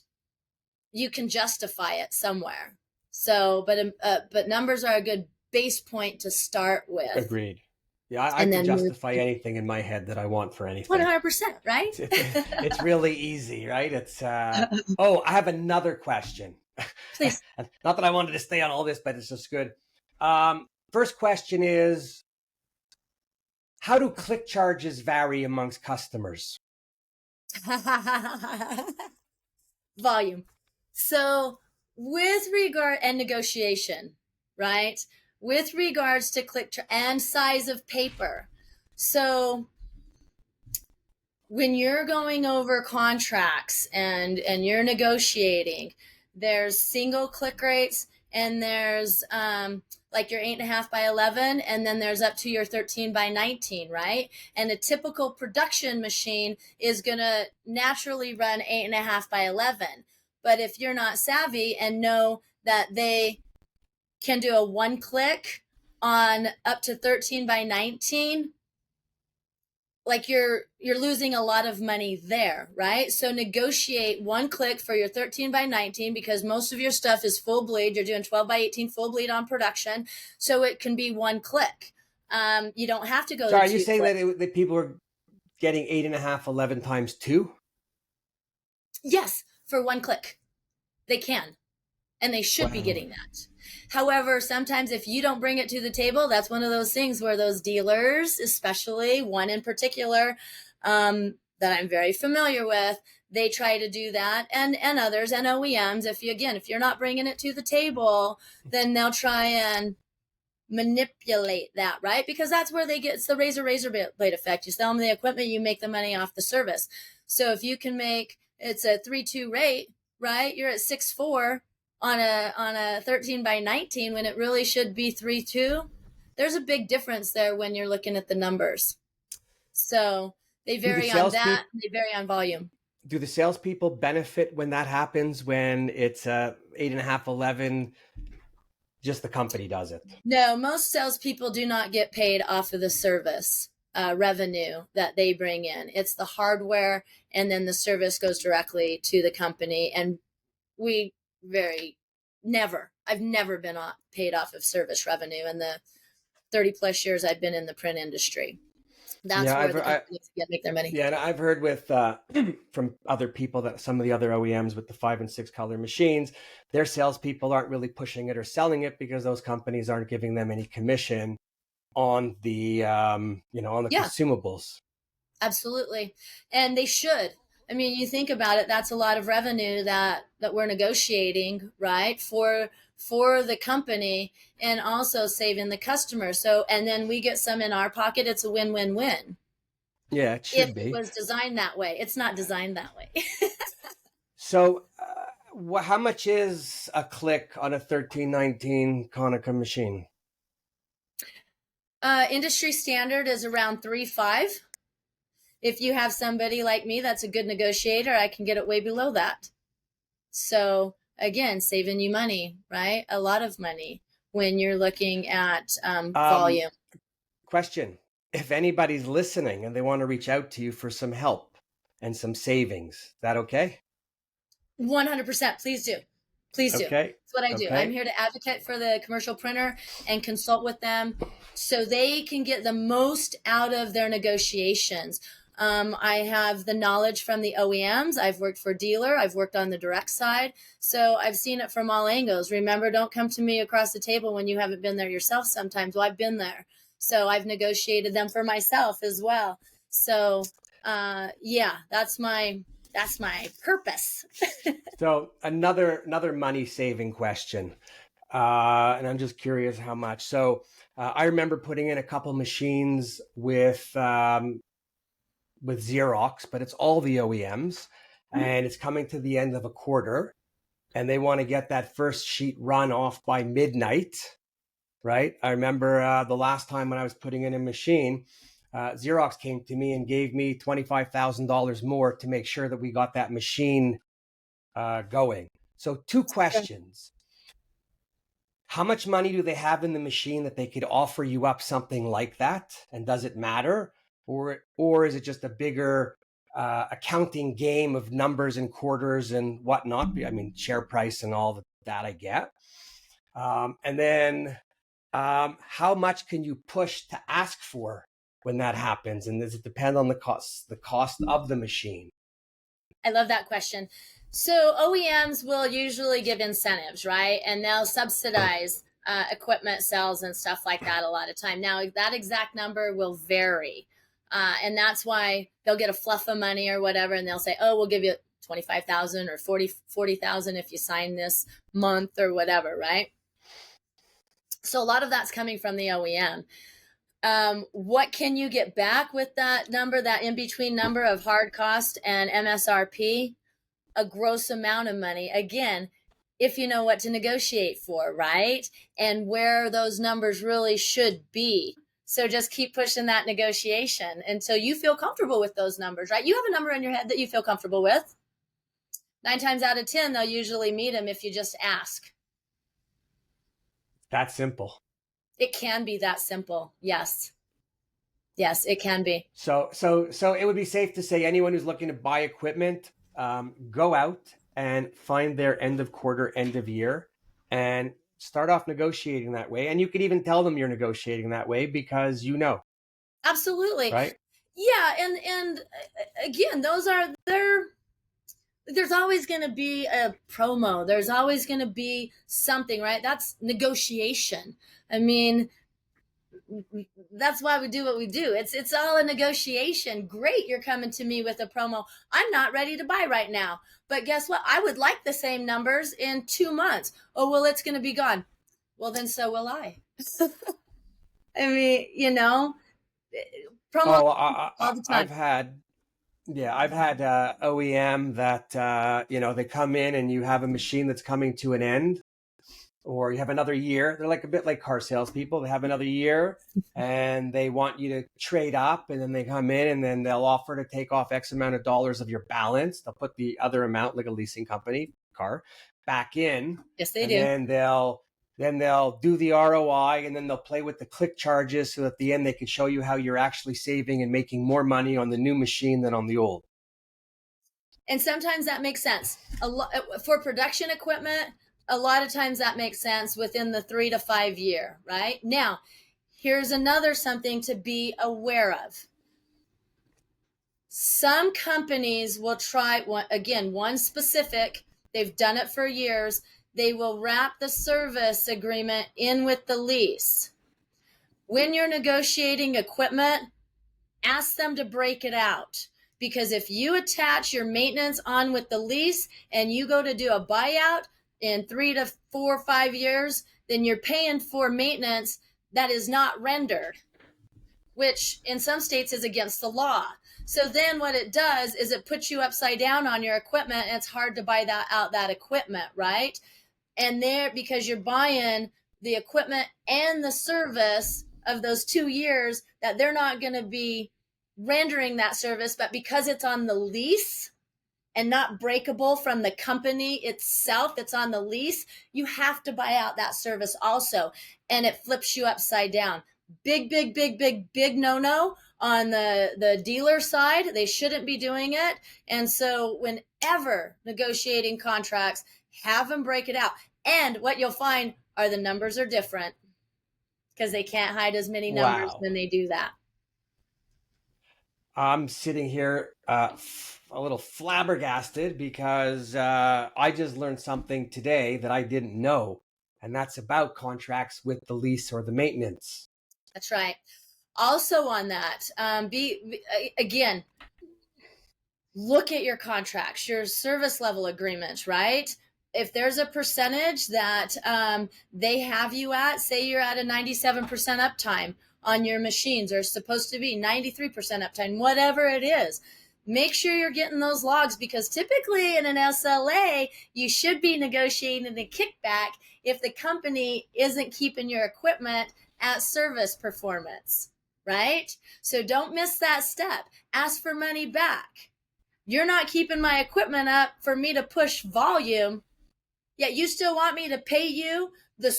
You can justify it somewhere. So, but numbers are a good base point to start with. Agreed. Yeah, I can justify anything in my head that I want for anything. 100%, right? It's really easy, right? It's I have another question. Please. Not that I wanted to stay on all this, but it's just good. First question is, how do click charges vary amongst customers? Volume. So with regard and negotiation, right? With regards to and size of paper. So when you're going over contracts and you're negotiating, there's single click rates, and there's like your 8.5 by 11, and then there's up to your 13 by 19, right? And a typical production machine is going to naturally run 8.5 by 11. But if you're not savvy and know that they can do a one click on up to 13 by 19, like you're losing a lot of money there, right? So negotiate one click for your 13 by 19, because most of your stuff is full bleed. You're doing 12 by 18 full bleed on production. So it can be one click. You don't have to go So to are you 2 saying clicks. that people are getting 8.5, 11 times 2? Yes, for one click. They can, and they should be Wow. getting that. However, sometimes if you don't bring it to the table, that's one of those things where those dealers, especially one in particular, that I'm very familiar with, they try to do that, and others, and OEMs. If you're not bringing it to the table, then they'll try and manipulate that, right? Because that's where they get, it's the razor blade effect. You sell them the equipment, you make the money off the service. So if you can make, it's a 3.2 rate, right? You're at 6.4 on a 13 by 19 when it really should be 3.2. There's a big difference there when you're looking at the numbers. So they Do the vary on that. salespeople They vary on volume. do the salespeople benefit when that happens, when it's 8.5, 11? Just the company does it. No, most salespeople do not get paid off of the service revenue that they bring in. It's the hardware, and then the service goes directly to the company. And we I've never been paid off of service revenue in the 30 plus years I've been in the print industry. That's Yeah, where the companies make their money. yeah, and I've heard with from other people that some of the other OEMs with the 5 and 6 color machines, their salespeople aren't really pushing it or selling it because those companies aren't giving them any commission on the on the Yeah, consumables. absolutely. And they should. I mean, you think about it, that's a lot of revenue that we're negotiating, right? For the company, and also saving the customer. So, and then we get some in our pocket. It's a win-win-win. Yeah, it If should it be. was designed that way. It's not designed that way. So, how much is a click on a 1319 Konica machine? Industry standard is around 3.5. If you have somebody like me that's a good negotiator, I can get it way below that. So again, saving you money, right? A lot of money when you're looking at volume. Question: if anybody's listening and they want to reach out to you for some help and some savings, is that okay? 100%. Please do. Please do. Okay. That's what I do. I'm Okay. here to advocate for the commercial printer and consult with them so they can get the most out of their negotiations. I have the knowledge from the OEMs. I've worked for dealer. I've worked on the direct side. So I've seen it from all angles. Remember, don't come to me across the table when you haven't been there yourself sometimes. Well, I've been there. So I've negotiated them for myself as well. So yeah, that's my purpose. So another money saving question, and I'm just curious how much. So I remember putting in a couple machines with Xerox, but it's all the OEMs, and it's coming to the end of a quarter, and they want to get that first sheet run off by midnight, right? I remember the last time when I was putting in a machine, Xerox came to me and gave me $25,000 more to make sure that we got that machine going. So 2 questions. How much money do they have in the machine that they could offer you up something like that? And does it matter? Or is it just a bigger accounting game of numbers and quarters and whatnot? I mean, share price and all that I get. And then how much can you push to ask for when that happens? And does it depend on the cost of the machine? I love that question. So OEMs will usually give incentives, right? And they'll subsidize equipment sales and stuff like that a lot of time. Now, that exact number will vary. And that's why they'll get a fluff of money or whatever, and they'll say, oh, we'll give you 25,000 or 40,000 if you sign this month or whatever, right? So a lot of that's coming from the OEM. What can you get back with that number, that in-between number of hard cost and MSRP? A gross amount of money. Again, if you know what to negotiate for, right? And where those numbers really should be. So just keep pushing that negotiation until you feel comfortable with those numbers, right? You have a number in your head that you feel comfortable with. 9 times out of 10, they'll usually meet them if you just ask. That simple. It can be that simple. Yes. Yes, it can be. So it would be safe to say anyone who's looking to buy equipment, go out and find their end of quarter, end of year, and start off negotiating that way. And you could even tell them you're negotiating that way because Absolutely. right? Yeah, and again, there's always going to be a promo. There's always going to be something, right? That's negotiation. I mean, that's why we do what we do. It's all a negotiation. Great, you're coming to me with a promo. I'm not ready to buy right now, but guess what? I would like the same numbers in 2 months. Oh, well, it's going to be gone. Well, then so will I. I mean, promo all the time. I've had OEM that they come in and you have a machine that's coming to an end, or you have another year. They're like a bit like car salespeople. They have another year and they want you to trade up, and then they come in and then they'll offer to take off X amount of dollars of your balance. They'll put the other amount, like a leasing company car, back in. Yes, they and do. Then they'll do the ROI, and then they'll play with the click charges so at the end they can show you how you're actually saving and making more money on the new machine than on the old. And sometimes that makes sense. For production equipment, a lot of times that makes sense within the 3 to 5 year, right? Now, here's another something to be aware of. Some companies will try, one specific, they've done it for years. They will wrap the service agreement in with the lease. When you're negotiating equipment, ask them to break it out. Because if you attach your maintenance on with the lease and you go to do a buyout in 3 to 4 or 5 years, then you're paying for maintenance that is not rendered, which in some states is against the law. So then what it does is it puts you upside down on your equipment, and it's hard to buy that equipment, right? And because you're buying the equipment and the service of those 2 years that they're not going to be rendering that service, but because it's on the lease and not breakable from the company itself, it's on the lease, you have to buy out that service also, and it flips you upside down. Big no on the dealer side. They shouldn't be doing it. And so whenever negotiating contracts, have them break it out. And what you'll find are the numbers are different because they can't hide as many numbers when they do that. I'm sitting here a little flabbergasted because I just learned something today that I didn't know, and that's about contracts with the lease or the maintenance. That's right. Also on that, again, look at your contracts, your service level agreements, right? If there's a percentage that they have you at, say you're at a 97% uptime on your machines, or supposed to be 93% uptime, whatever it is, make sure you're getting those logs, because typically in an SLA, you should be negotiating a kickback if the company isn't keeping your equipment at service performance, right? So don't miss that step. Ask for money back. You're not keeping my equipment up for me to push volume, yet you still want me to pay you the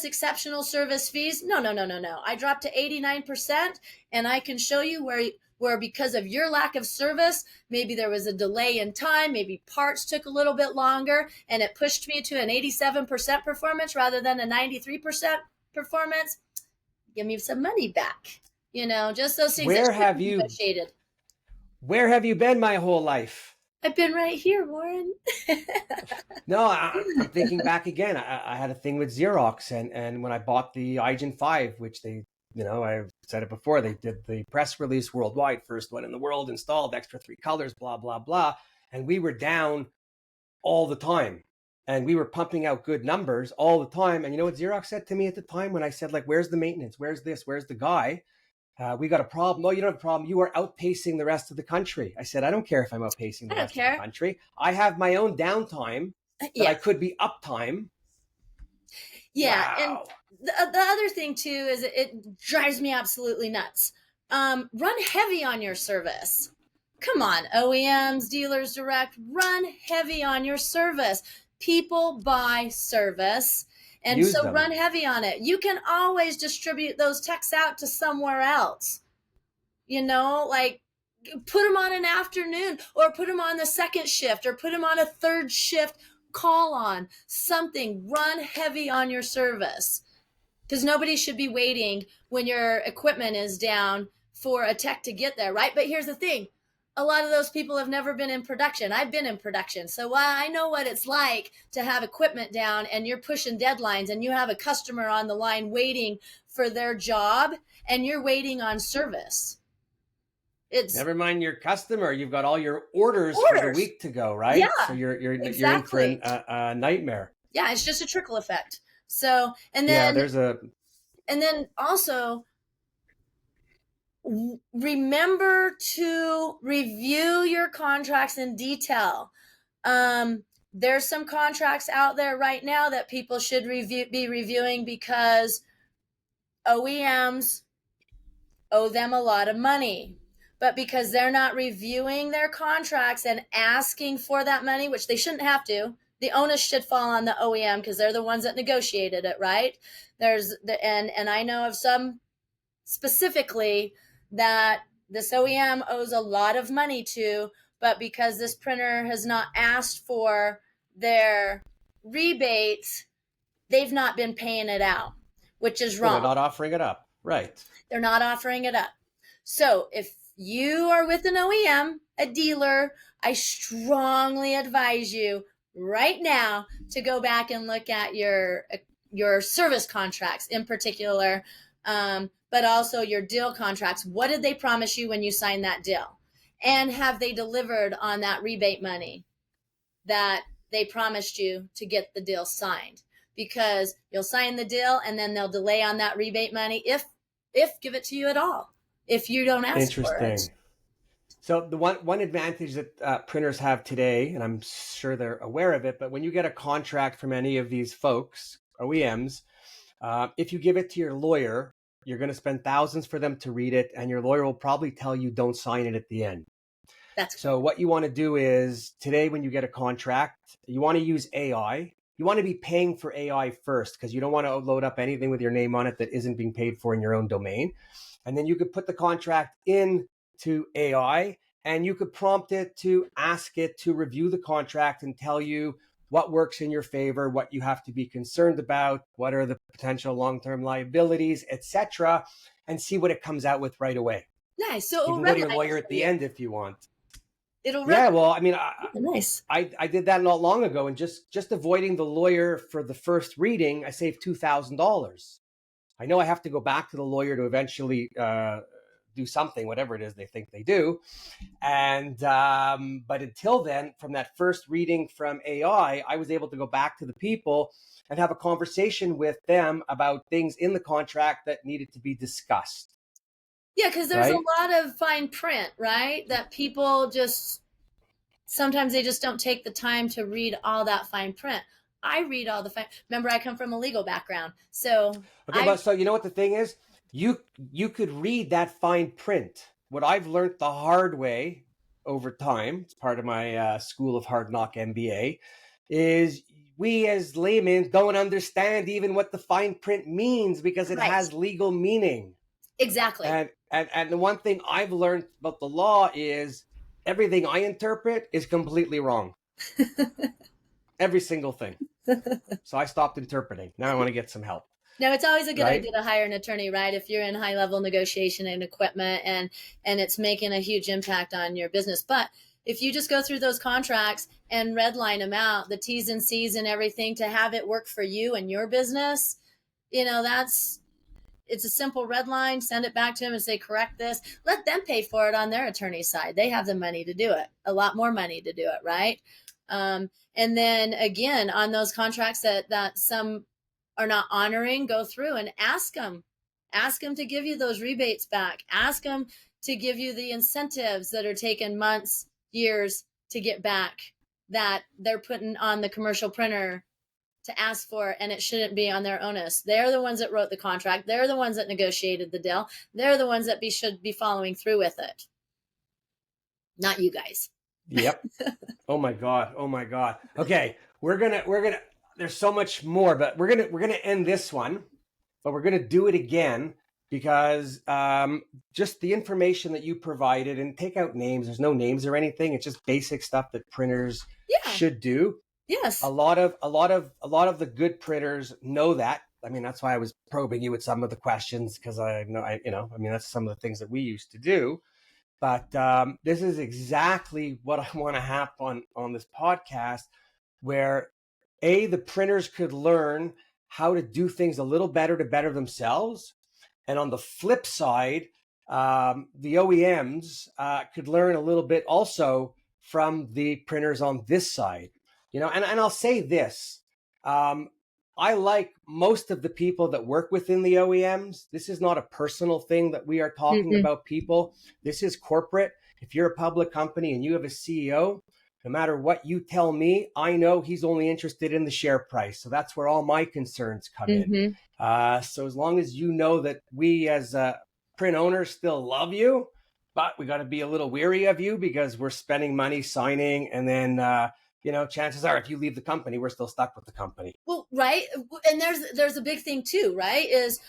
exceptional service fees? No. I dropped to 89%, and I can show you where because of your lack of service, maybe there was a delay in time, maybe parts took a little bit longer, and it pushed me to an 87% performance rather than a 93% performance. Give me some money back. Just those things that should be negotiated. Where have you been my whole life? I've been right here, Warren. No, I'm thinking back again. I had a thing with Xerox, and when I bought the iGen 5, which they, I've said it before, they did the press release worldwide, first one in the world, installed, extra 3 colors, blah, blah, blah. And we were down all the time. And we were pumping out good numbers all the time. And you know what Xerox said to me at the time when I said, like, where's the maintenance? Where's this? Where's the guy? We got a problem. No, you don't have a problem. You are outpacing the rest of the country. I said, I don't care if I'm outpacing the rest of the country. I have my own downtime that I could be uptime. Yeah. Wow. And the other thing too is it drives me absolutely nuts. Run heavy on your service. Come on, OEMs, dealers direct, run heavy on your service. People buy service. And Use so them. run heavy on it. You can always distribute those texts out to somewhere else. Like put them on an afternoon, or put them on the second shift, or put them on a third shift call on something. Run heavy on your service, because nobody should be waiting when your equipment is down for a tech to get there, right? But here's the thing. A lot of those people have never been in production. I've been in production. So I know what it's like to have equipment down and you're pushing deadlines and you have a customer on the line waiting for their job and you're waiting on service. It's never mind your customer. You've got all your orders for the week to go, right? Yeah, so you're exactly. in for a nightmare. Yeah, it's just a trickle effect. So, and then also remember to review your contracts in detail. There's some contracts out there right now that people should be reviewing, because OEMs owe them a lot of money. But because they're not reviewing their contracts and asking for that money, which they shouldn't have to, the onus should fall on the OEM because they're the ones that negotiated it, right? And I know of some specifically that this OEM owes a lot of money to, but because this printer has not asked for their rebates, they've not been paying it out, which is wrong. They're not offering it up, right? They're not offering it up. So if you are with an OEM, a dealer, I strongly advise you right now to go back and look at your service contracts in particular, but also your deal contracts. What did they promise you when you signed that deal? And have they delivered on that rebate money that they promised you to get the deal signed? Because you'll sign the deal and then they'll delay on that rebate money if give it to you at all, if you don't ask for it. Interesting. So the one advantage that printers have today, and I'm sure they're aware of it, but when you get a contract from any of these folks, OEMs, if you give it to your lawyer, you're going to spend thousands for them to read it, and your lawyer will probably tell you don't sign it at the end. So what you want to do is today, when you get a contract, you want to use AI. You want to be paying for AI first, because you don't want to load up anything with your name on it that isn't being paid for in your own domain. And then you could put the contract into AI, and you could prompt it to ask it to review the contract and tell you what works in your favor, what you have to be concerned about, what are the potential long-term liabilities, etc., and see what it comes out with right away. Nice. So you can go to your lawyer at the end if you want. Well, I mean, nice. I did that not long ago, and just avoiding the lawyer for the first reading, I saved $2,000. I know I have to go back to the lawyer to eventually do something, whatever it is they think they do. And but until then, from that first reading from AI, I was able to go back to the people and have a conversation with them about things in the contract that needed to be discussed. Yeah, because there's a lot of fine print, right? That people sometimes they just don't take the time to read all that fine print. I read all the fine. Remember, I come from a legal background, so so you know what the thing is? You could read that fine print. What I've learned the hard way over time, it's part of my School of Hard Knock MBA, is we as laymen don't understand even what the fine print means because it has legal meaning. Exactly. And the one thing I've learned about the law is everything I interpret is completely wrong. Every single thing. So I stopped interpreting. Now I want to get some help. No, it's always a good idea to hire an attorney, right? If you're in high level negotiation and equipment and it's making a huge impact on your business. But if you just go through those contracts and redline them out, the T's and C's and everything to have it work for you and your business, it's a simple red line. Send it back to them and say, correct this. Let them pay for it on their attorney's side. They have the money to do it, a lot more money to do it, right? And then again, on those contracts that some are not honoring, go through and ask them to give you those rebates back. Ask them to give you the incentives that are taking months, years to get back that they're putting on the commercial printer to ask for, and it shouldn't be on their onus. They're the ones that wrote the contract. They're the ones that negotiated the deal. They're the ones that should be following through with it. Not you guys. Yep. Oh my God. Okay. We're gonna there's so much more, but we're gonna end this one, but we're gonna do it again because just the information that you provided, and take out names. There's no names or anything. It's just basic stuff that printers should do. Yes. A lot of the good printers know that. I mean, that's why I was probing you with some of the questions, because I know, I mean, that's some of the things that we used to do. But this is exactly what I want to have on this podcast, where the printers could learn how to do things a little better to better themselves. And on the flip side, the OEMs could learn a little bit also from the printers on this side. And I'll say this, I like most of the people that work within the OEMs. This is not a personal thing that we are talking about people. This is corporate. If you're a public company and you have a CEO, no matter what you tell me, I know he's only interested in the share price. So that's where all my concerns come in. So as long as you know that we as print owners still love you, but we got to be a little weary of you because we're spending money signing, and then chances are if you leave the company, we're still stuck with the company. Well, right. And there's a big thing too, right? Is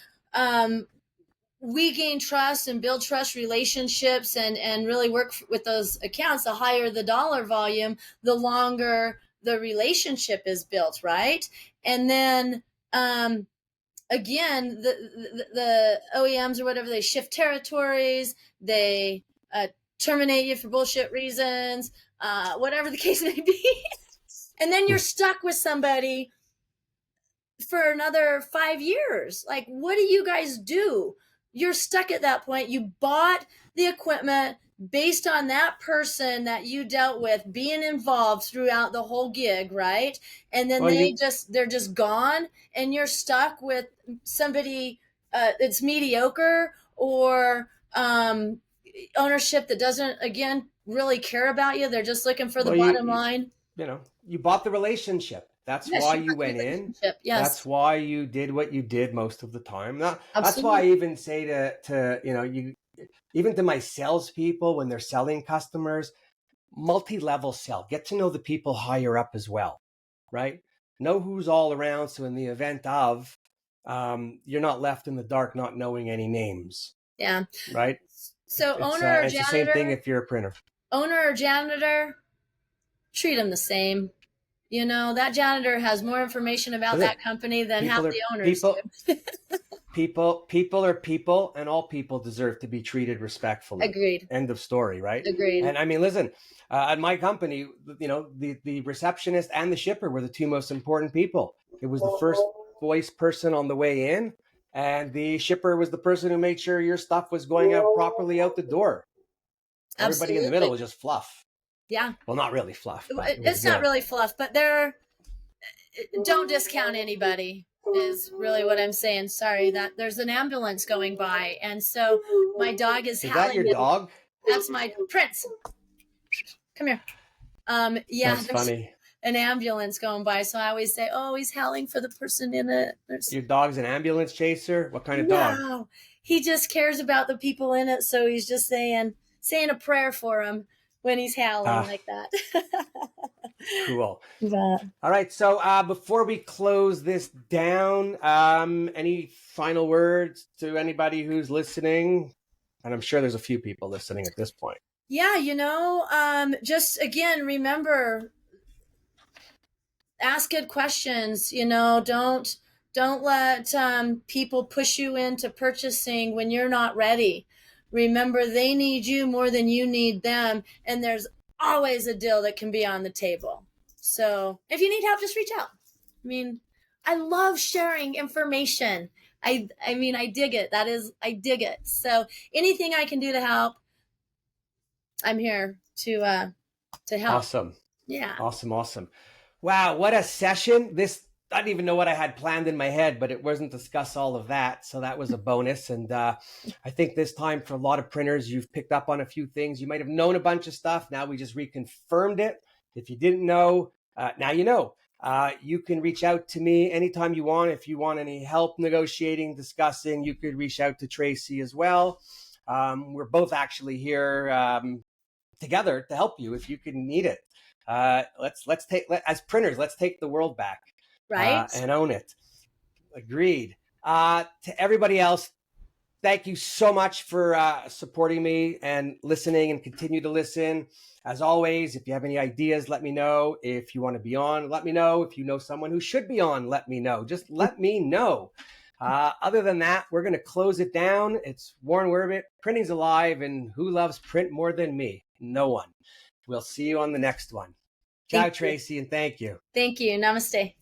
we gain trust and build trust relationships and really work with those accounts. The higher the dollar volume, the longer the relationship is built, right? And then again, the OEMs or whatever, they shift territories, they terminate you for bullshit reasons, whatever the case may be. And then you're stuck with somebody for another 5 years. Like, what do you guys do? You're stuck at that point. You bought the equipment based on that person that you dealt with being involved throughout the whole gig, right? And then they're just gone, and you're stuck with somebody that's mediocre, or ownership that doesn't, again, really care about you. They're just looking for the bottom line. You bought the relationship. That's why you went in. Yes. That's why you did what you did most of the time. That's why I even say to even to my salespeople when they're selling customers, multi-level sell. Get to know the people higher up as well, right? Know who's all around, so in the event of, you're not left in the dark not knowing any names. Yeah. Right? So owner or janitor. It's the same thing if you're a printer. Owner or janitor, treat them the same. That janitor has more information about that company than half the owners do. People are people, and all people deserve to be treated respectfully. Agreed. End of story, right? Agreed. And I mean, listen, at my company, the receptionist and the shipper were the two most important people. It was the first voice person on the way in, and the shipper was the person who made sure your stuff was going out properly out the door. Everybody in the middle was just fluff. Yeah. Well, not really fluff. It's not really fluff, but don't discount anybody is really what I'm saying. Sorry, that there's an ambulance going by, and so my dog is howling. Is that your dog? That's my Prince. Come here. Yeah. That's funny. An ambulance going by, so I always say, "Oh, he's howling for the person in it." Your dog's an ambulance chaser? What kind of dog? No, he just cares about the people in it, so he's just saying a prayer for them when he's howling like that. Cool. Yeah. All right. So before we close this down, any final words to anybody who's listening? And I'm sure there's a few people listening at this point. Yeah. Just again, remember, ask good questions. Don't let people push you into purchasing when you're not ready. Remember, they need you more than you need them, and there's always a deal that can be on the table. So if you need help, just reach out. I mean, I love sharing information. I dig it. I dig it. So anything I can do to help, I'm here to help. Awesome. Yeah. Awesome. Wow, what a session. I didn't even know what I had planned in my head, but it wasn't discuss all of that. So that was a bonus. And I think this time for a lot of printers, you've picked up on a few things. You might have known a bunch of stuff. Now we just reconfirmed it. If you didn't know, now you know. You can reach out to me anytime you want. If you want any help negotiating, discussing, you could reach out to Tracy as well. We're both actually here together to help you if you can need it. As printers, let's take the world back. Right? and own it. Agreed. To everybody else, thank you so much for supporting me and listening, and continue to listen. As always, if you have any ideas, let me know. If you want to be on, let me know. If you know someone who should be on, let me know. Just let me know. Other than that, we're going to close it down. It's Warren Werbitt, Printing's Alive, and who loves print more than me? No one. We'll see you on the next one. Ciao, Tracy, and thank you. Thank you. Namaste.